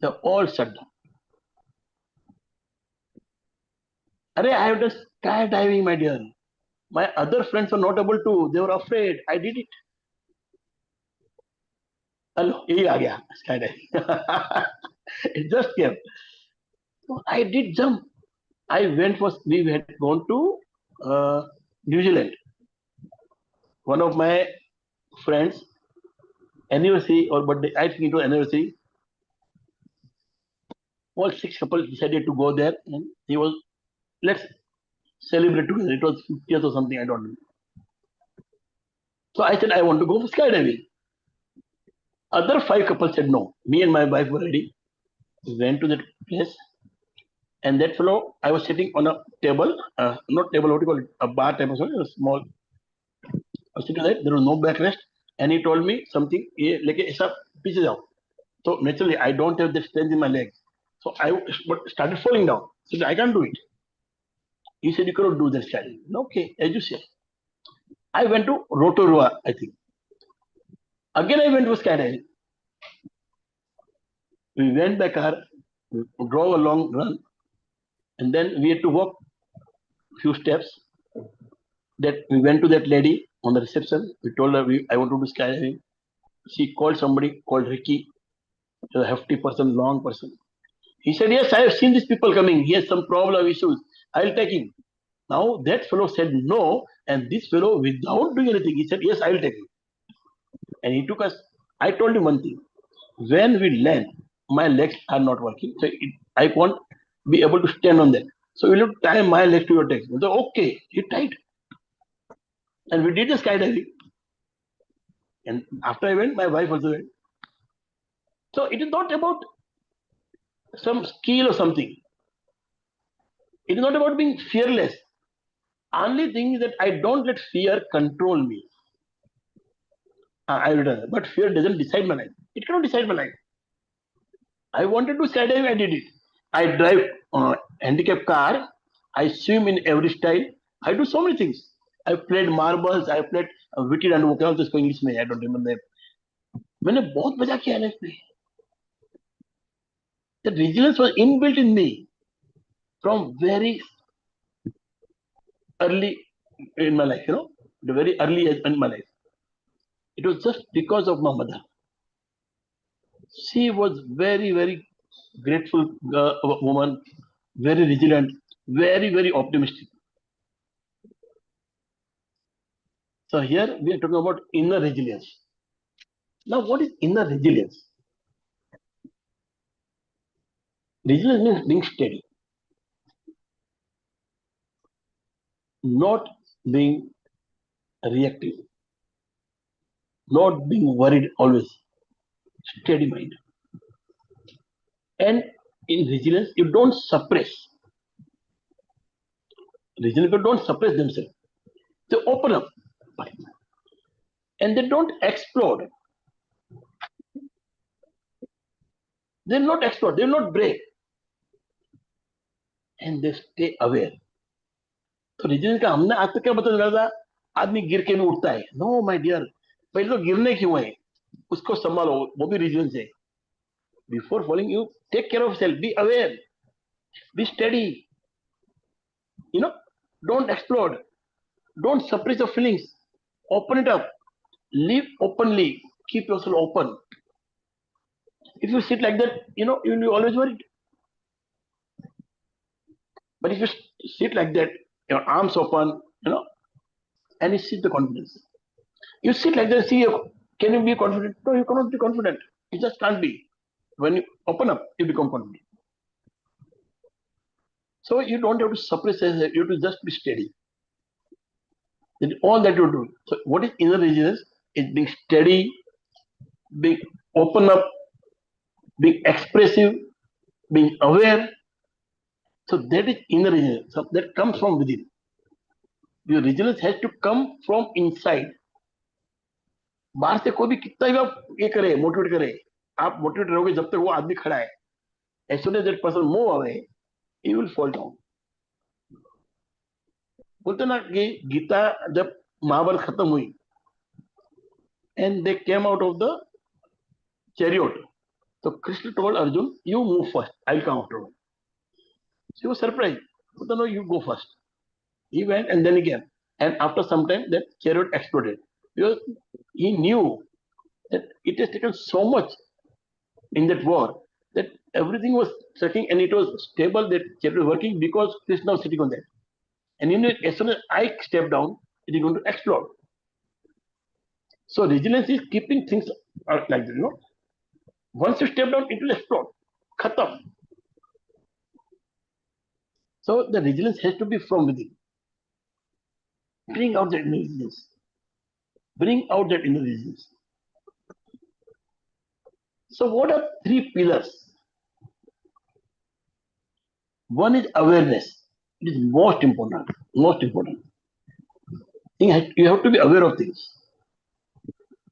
[SPEAKER 1] They're all shut down. Arey, I have done skydiving, my dear. My other friends were not able to, they were afraid, I did it. Hello, यही आ गया sky diving. It just came. So I did jump. I went for, we had gone to New Zealand. One of my friends anniversary or birthday, I think it was anniversary. All 6 couples decided to go there, and he was, let's celebrate together. It was 50th or something, I don't know. So I said I want to go for skydiving. Other 5 couples said no. Me and my wife were ready. We went to that place, and that fellow, I was sitting on a table, not table, what do you call it, a bar type of something, a small. I was sitting there. There was no backrest, and he told me something. ये लेके ऐसा पीछे जाओ. So naturally, I don't have the strength in my legs. So I started falling down. So I can't do it. He said you cannot do this challenge. Okay, as you say. I went to Rotorua, I think. Again, I went to skydiving. We went by car, we drove a long run, and then we had to walk few steps. That we went to that lady on the reception. We told her I want to do skydiving. She called somebody called Ricky, a hefty person, long person. He said, yes, I have seen these people coming. He has some problem issues. I'll take him. Now that fellow said no, and this fellow, without doing anything, he said, yes, I'll take him. And he took us. I told him one thing. When we land, my legs are not working. So I won't be able to stand on that. So we'll tie my legs to your legs. So, okay, he tied. And we did the skydiving. And after I went, my wife also went. So it is not about some skill or something. It is not about being fearless. Only thing is that I don't let fear control me. I will do that. But fear doesn't decide my life. It cannot decide my life. I wanted to skydive, I did it. I drive handicap car. I swim in every style. I do so many things. I played marbles. I played witted and क्या होता है इसको English में, I don't remember. मैंने बहुत मजा किया life में. The resilience was inbuilt in me from very early in my life. The very early in my life. It was just because of my mother. She was very, very grateful woman, very resilient, very, very optimistic. So here we are talking about inner resilience. Now, what is inner resilience? Resilience means being steady, not being reactive, not being worried always. Steady mind. And in resilience, you don't suppress. Resilience people don't suppress themselves. They open up. And they don't explode. They will not explode. They will not break. And they stay aware. तो resilience का हमने आज तक क्या पता चला था, आदमी गिर के भी उठता है? नो माय डियर, पहले तो गिरने क्यों है, उसको संभालो, वो भी रेजिलियंस है. Before falling you take care of self, be aware, be study, you know, don't explode, don't suppress your feelings, open it up, live openly, keep yourself open. If you sit like that, you'll be always worried. But if you sit like that, your arms open, and you sit the confidence. You sit like that, see, can you be confident? No, you cannot be confident. You just can't be. When you open up, you become confident. So you don't have to suppress yourself, you have to just be steady. That's all that you do. So what is inner resilience? Is being steady, being open up, being expressive, being aware. So that is inner resilience. So that comes from within. Your resilience has to come from inside. बाहर से कोई भी कितना भी आप ये करे, motivate करे, आप मोटिवेट रहोगे जब तक वो आदमी खड़ा है. As soon as that person move away, he will fall down. बोलते ना कि गीता जब महाभारत खत्म हुई, and they came out of the chariot. So Krishna told Arjun, "You move first. I'll come afterward." She was surprised. But no, you go first. He went and then he came. And after some time, that chariot exploded. Because he knew that it has taken so much in that war that everything was tracking and it was stable, that chariot was working because Krishna was sitting on that. And as soon as I step down, it is going to explode. So resilience is keeping things like that, Once you step down, it will explode. Khatam. So the resilience has to be from within. Bring out that inner resilience. Bring out that inner resilience. So what are 3 pillars? One is awareness. It is most important. Most important. You have to be aware of things.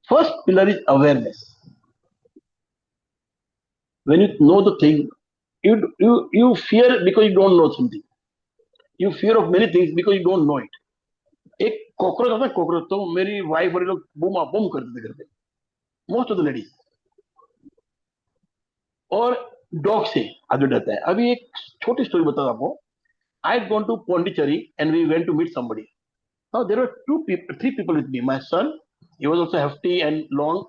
[SPEAKER 1] First pillar is awareness. When you know the thing, you fear because you don't know something. You fear of many things because you don't know it. एक cockroach होता है, cockroach तो मेरी wife और लोग boom boom करते थे घर पे, मोस्ट ऑफ द लेडीज. और डॉग से आदमी डरता है. अभी एक छोटी स्टोरी बताता हूं आपको. I had gone to Pondicherry and we went to meet somebody. Now there were 3 people with me. My son, he was also hefty and long.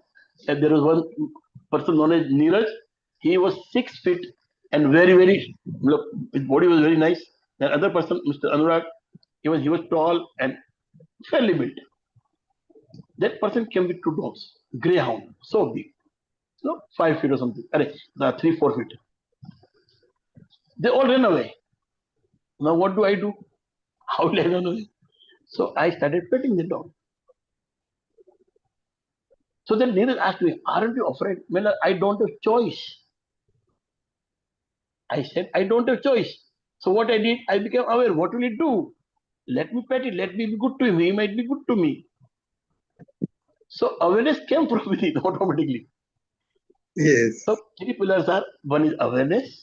[SPEAKER 1] And there was one person known as Neeraj. He was 6 feet and very, his body was very nice. The other person, Mr. Anurag, he was tall and fairly built. That person came with 2 dogs, greyhound, so big, 5 feet or something. 3-4 feet. They all ran away. Now what do I do? How will I run away? So I started petting the dog. So then Neeraj asked me, "Aren't you afraid?" Well, I don't have choice. I said, I don't have choice. So what I did, I became aware. What will it do? Let me pet it. Let me be good to him. He might be good to me. So awareness came from within automatically.
[SPEAKER 2] Yes.
[SPEAKER 1] So 3 pillars are: one is awareness,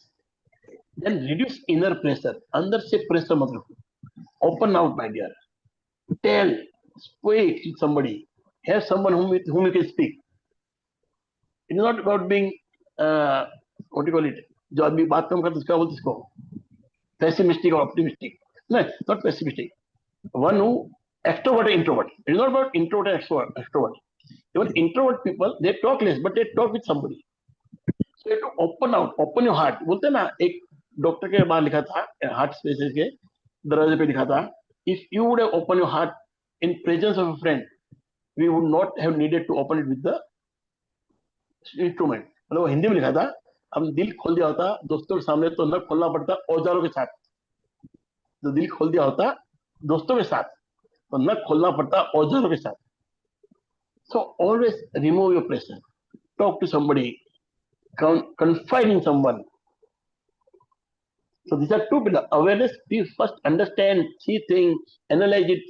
[SPEAKER 1] then reduce inner pressure. अंदर से pressure मत रखो. Open out, my dear. Tell, speak with somebody. Have someone with whom you can speak. It is not about being what do you call it? जो आदमी बात कम करता है उसका बोलते इसको pessimistic or optimistic. No, not pessimistic. One who extrovert and introvert. It is not about introvert and extrovert. Even introvert people, they talk less, but they talk with somebody. So you have to open out, open your heart. बोलते हैं ना, एक doctor के बाहर लिखा था, heart specialist के दरवाजे पे लिखा था, if you would have opened your heart in presence of a friend, we would not have needed to open it with the instrument. मतलब हिंदी में लिखा था, हम दिल खोल दिया होता दोस्तों के सामने तो न खोलना पड़ता औजारों के साथ. तो दिल खोल दिया होता दोस्तों के साथ तो न खोलना पड़ता औजारों के साथ. So always remove your pressure. Talk to somebody. Confide in someone. So these are 2 pillars. Awareness, we first understand, see things, analyze it,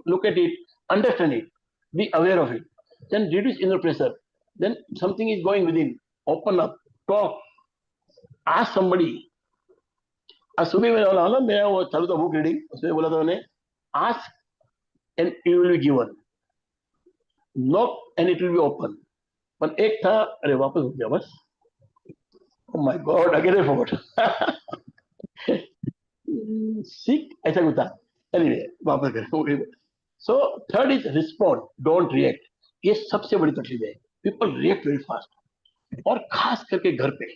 [SPEAKER 1] look at it, understand it, be aware of it. Then reduce inner pressure. Then something is going within. Open up, talk, ask somebody. आज सुबह में बोला ना, मेरा वो चालू था book reading, उसमें बोला था मैंने ask and it will be given, knock and it will be open. पर एक था, अरे वापस हो गया बस, oh my god, again I forgot. Seek ऐसा कुछ था, anyway वापस करें. So third is respond, don't react. ये सबसे बड़ी तकलीफ है, people react very fast, और खास करके घर पे.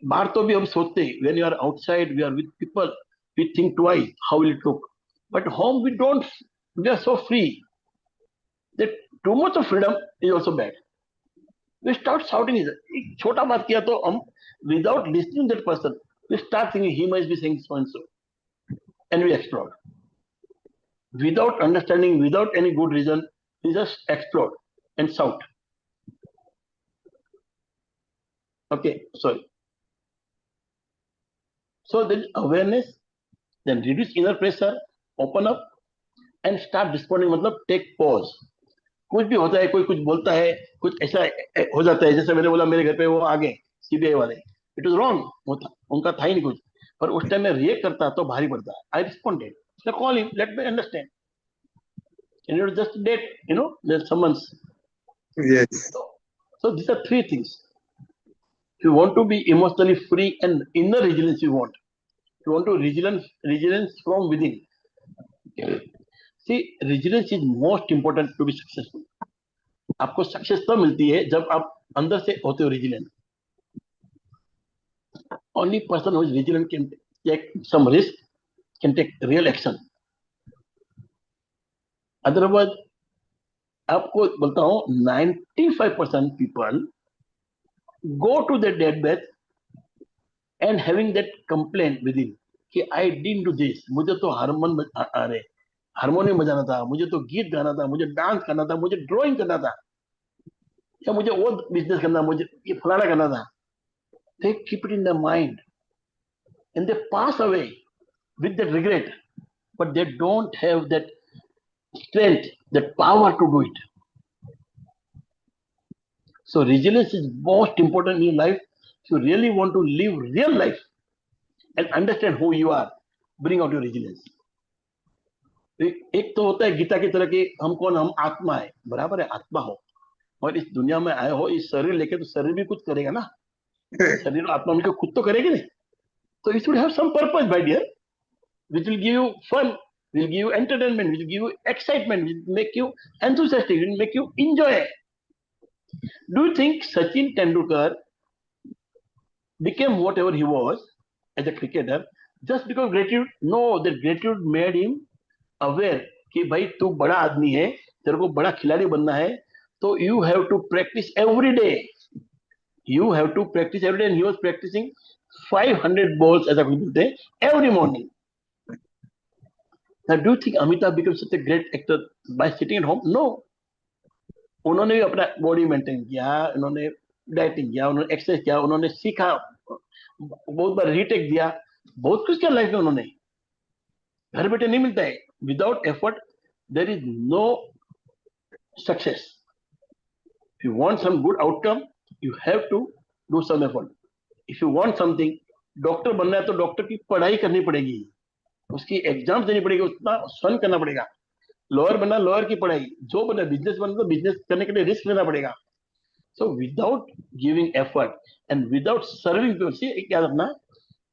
[SPEAKER 1] बाहर तो भी हम सोचते हैं, when you are outside, we are with people, we think twice how will it look, but home we don't, we are so free that too much of freedom is also bad. We start shouting, एक छोटा बात किया तो हम, without listening to that person, we start thinking he must be saying so and so, and we explode. Without understanding, without any good reason, we just explode and shout. Okay, sorry. So there is awareness, then reduce inner pressure, open up and start responding. मतलब take pause. कुछ भी होता है, कोई कुछ बोलता है, कुछ ऐसा हो जाता है, जैसे मैंने बोला मेरे घर पे वो आ गए सीबीआई वाले, इट वाज रॉन्ग, होता उनका था ही नहीं कुछ, पर उस टाइम में रिएक्ट करता तो भारी पड़ता. आई responded, so call him, let me understand, and it was just a date, there's someone's.
[SPEAKER 2] Yes.
[SPEAKER 1] So these are three things. If you want to be emotionally free and inner resilience, you want to resilience from within. See, resilience is most important to be successful. आपको success तब मिलती है जब आप अंदर से होते हो resilient. Only person who is vigilant can take some risk, can take real action. Otherwise, आपको बोलता हूँ 95% people go to their deathbed and having that complaint within कि I didn't do this, मुझे तो हारमोनियम बजाना था, मुझे तो गीत गाना था, मुझे डांस करना था, मुझे ड्राइंग करना था, या मुझे वो बिजनेस करना, मुझे ये फलाना करना था. They keep it in their mind and they pass away with that regret, but they don't have that strength, that power to do it. So resilience is most important in your life. If you really want to live real life and understand who you are, bring out your resilience. एक तो होता है गीता की तरह कि हम कौन, हम आत्मा है, बराबर है, आत्मा हो और इस दुनिया में आए हो, इस शरीर लेके, तो शरीर भी कुछ करेगा ना, शरीर आत्मा मिलकर खुद तो करेगी नहीं. तो you should have some purpose my dear, which will give you fun, will give you entertainment, will give you excitement, will make you enthusiastic, will make you enjoy. Do you think Sachin Tendulkar became whatever he was as a cricketer just because gratitude? No, that gratitude made him aware कि भाई तू बड़ा आदमी है, तेरे को बड़ा खिलाड़ी बनना है, तो you have to practice every day. You have to practice every day, and he was practicing 500 balls as a बोलते every morning. Now, do you think Amitabh became such a great actor by sitting at home? No. उन्होंने भी अपना body maintain किया, उन्होंने dieting किया, उन्होंने exercise किया, उन्होंने सीखा, बहुत बार रीटेक दिया, बहुत कुछ किया लाइफ में उन्होंने. घर बैठे नहीं मिलता है. Without effort there is no success. If you want some good outcome, you have to do some effort. If you want something, doctor बनना है तो डॉक्टर की पढ़ाई करनी पड़ेगी, उसकी एग्जाम देनी पड़ेगी, उतना स्वर्ण करना पड़ेगा. लॉयर बनना, लॉयर की पढ़ाई. जो बनना, बिजनेस बनना, तो बिजनेस करने के लिए रिस्क लेना पड़ेगा. So without giving effort and without serving people, see क्या रखना,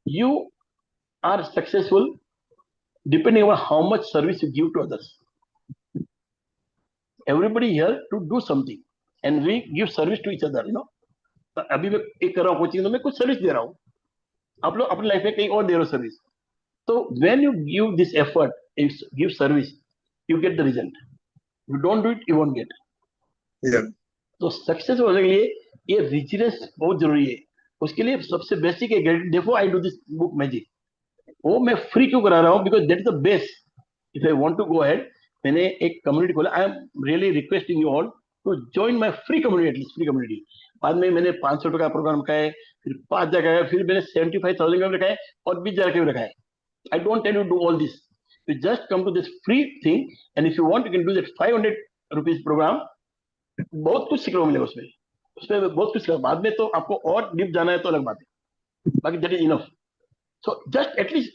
[SPEAKER 1] you are successful depending on how much service you give to others. Everybody here to do something and we give service to each other, अभी मैं एक कर रहा हूँ coaching, तो मैं कुछ सर्विस दे रहा हूँ, आप लोग अपनी लाइफ में कहीं और दे रहे हो सर्विस. तो when you give this effort, give service, you get the result. You don't do it, you won't get.
[SPEAKER 2] Yeah.
[SPEAKER 1] तो सक्सेस होने के लिए ये रिचनेस बहुत जरूरी है. उसके लिए सबसे बेसिक है, देखो I do this book magic, वो मैं फ्री क्यों करा रहा हूँ, because that is the best. If I want to go ahead, मैंने एक कम्युनिटी खोला. I am really requesting you all to join my free community, at least free community. बाद में मैंने 500 रुपये का प्रोग्राम रखा है, फिर 5,000 का, फिर मैंने 75,000 का रखा है और 20,000 का भी रखा है. I don't tell you do all this, you just come to this free thing and if you want you can do that 500 rupees programme. बहुत कुछ सीखने को मिलेगा उसमें बहुत कुछ. बाद में तो आपको और डीप जाना है तो अलग बात है, बाकी that is enough. So just at least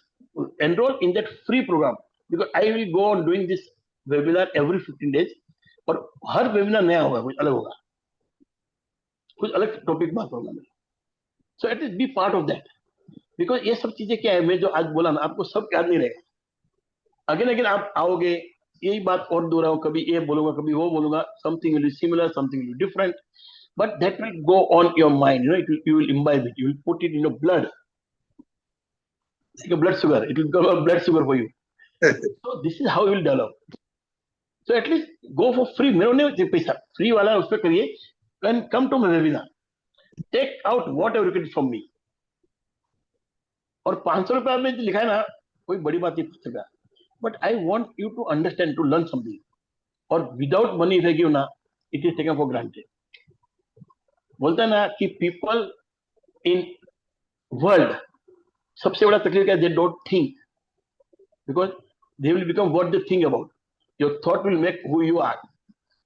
[SPEAKER 1] enroll in that free program. because I will go on doing this webinar every 15 days, और हर वेबिनार नया होगा, कुछ अलग होगा, कुछ अलग टॉपिक बात होगा मैं. So at least be part of that, because ये सब चीजें क्या है, मैं जो आज बोला ना, आपको सब याद नहीं रहेगा. अगेन अगेन आप आओगे, यही बात और दोहराऊं, कभी ये बोलूंगा, कभी वो बोलूंगा, something will be similar, something will be different, but that will go on your mind. You will imbibe it, you will put it in your blood, like a blood sugar. It will become a blood sugar for you. So this is how you will develop. So at least go for free. मेरे नहीं होते पैसा, free वाला उस पर करिए. Then come to my webinar, take out whatever you get from me. और 500 रुपया में लिखा है ना, कोई बड़ी बात नहीं, 500 रुपया. But I want you to understand, to learn something. और without money if I give ना, it is taken for granted. बोलता है ना कि people in world, सबसे बड़ा तकलीफ क्या है, they don't think, because they will become what they think about. Your thought will make who you are.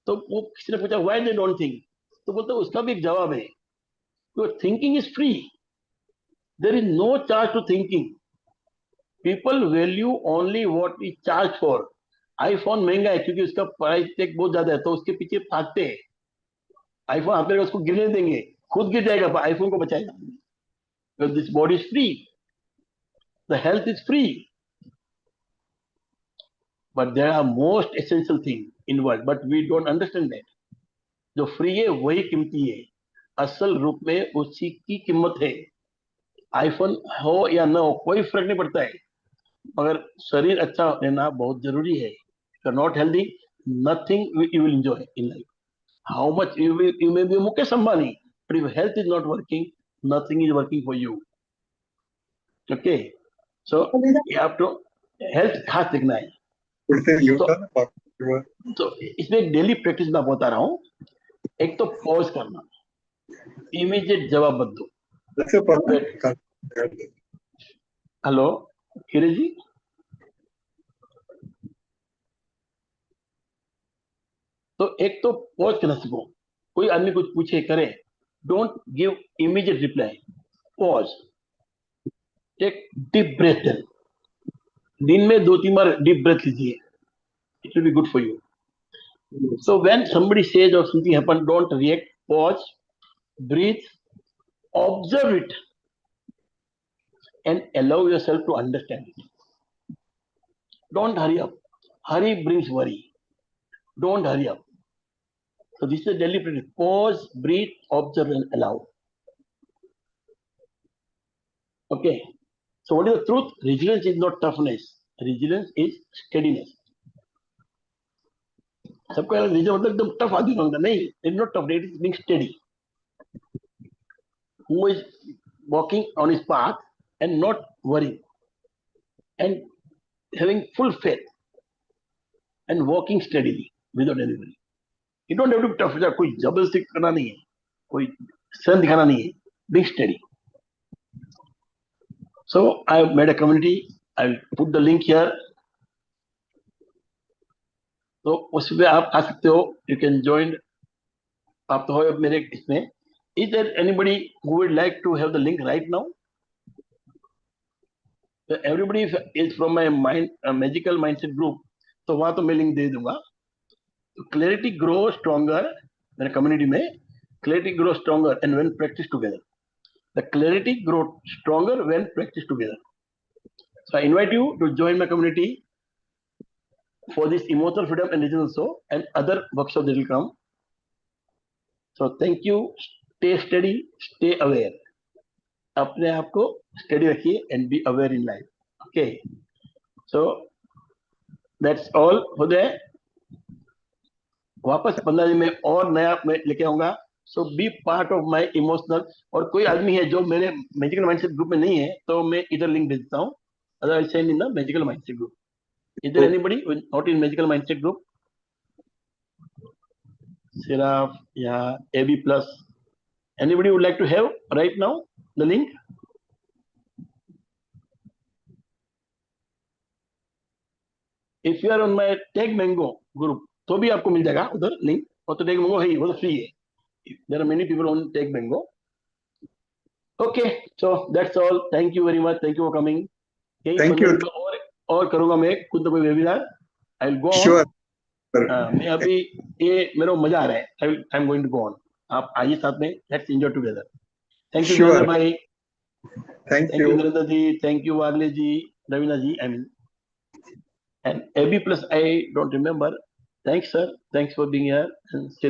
[SPEAKER 1] तो वो किसी ने पूछा why they don't think, तो बोलते उसका भी एक जवाब है, your thinking is free, there is no charge to thinking. People value only what we charge for. IPhone महंगा है क्योंकि उसका प्राइस टैग बहुत ज्यादा है, तो उसके पीछे भागते हैं. आईफोन हाथ में उसको गिरने देंगे, खुद गिर जाएगा, पर आईफोन को बचाएगा. Because this body is free, the health is free, but there are most essential things in world, but we don't understand that. जो फ्री है वही कीमती है, असल रूप में उसी की कीमत है. आईफोन हो या ना हो कोई फर्क नहीं पड़ता है, मगर शरीर अच्छा रहना बहुत जरूरी है. If you are not healthy, nothing you will enjoy in life. How much you may be Mukesh Ambani, but if health is not working, nothing is working for you. Okay, so you have to health खास देखना है. तो इसमें एक daily practice में बता रहा हूँ. एक तो पॉज करना, इमीडिएट जवाब मत दो. हेलो खीरे जी, तो एक तो पॉज करना सीखो. कोई आदमी कुछ पूछे करे, don't give immediate reply, pause, take deep breath. दिन में 2-3 बार डीप ब्रेथ लीजिए, it will be good for you. So when somebody says or something happen, don't react, pause, breathe, observe it, and allow yourself to understand it. Don't hurry up. Hurry brings worry. Don't hurry up. So this is a daily practice. Pause, breathe, observe, and allow. Okay. So what is the truth? Resilience is not toughness. Resilience is steadiness. सबको reason मतलब एकदम tough आदमी होगा, नहीं, it not tough, it is being steady. Who is walking on his path and not worrying and having full faith and walking steadily without any worry. You don't have to be tough. कोई जबरदस्ती करना नहीं है, कोई strength दिखाना नहीं है. Being steady. So I have made a community. I will put the link here. तो उसमें आप आ सकते हो. You can join. आप तो हो मेरे इसमें. Is there anybody who would like to have the link right now? Everybody is from my magical mindset group, तो वहां तो मैं लिंक दे दूंगा. Clarity grows stronger, मेरे कम्युनिटी में clarity grows stronger and when practiced together. The clarity grows stronger when practiced together. So I invite you to join my community for this emotional freedom and resilience also, and other workshops that will come. So thank you. Stay steady, stay aware. अपने आप को steady रखिए and be aware in life. Okay. So that's all हो जाए. वापस 15 दिन में और नया मैं लेके आऊंगा. So be part of my emotional. और कोई आदमी है जो मेरे मैजिकल माइंडसेट ग्रुप में नहीं है, तो मैं इधर लिंक भेजता हूँ. Otherwise send in the magical mindset group. Is there anybody who is not in magical mindset group? Siraf, yeah, AB plus. Anybody would like to have right now the link? If you are on my Tag Mango group, तो भी आपको मिल जाएगा उधर link. और तो Tag Mango है ही, वो तो फ्री है. There are many people on Tag Mango. Okay, so that's all. Thank you very much. Thank you for coming.
[SPEAKER 2] Thank you.
[SPEAKER 1] और और करूंगा मैं खुद कोई webinar. I will go on.
[SPEAKER 2] Sure. Sir.
[SPEAKER 1] मैं अभी ये मेरे को मजा आ रहा है. I am going to go on. आप आइए साथ में. Let's enjoy together. Thank you
[SPEAKER 2] Sure.
[SPEAKER 1] Narendra भाई.
[SPEAKER 2] Thank
[SPEAKER 1] thank you
[SPEAKER 2] you.
[SPEAKER 1] Narendra ji. Thank you Wagle ji. Raveena ji. I mean. And AB plus I don't remember. Thanks, sir. Thanks for being here and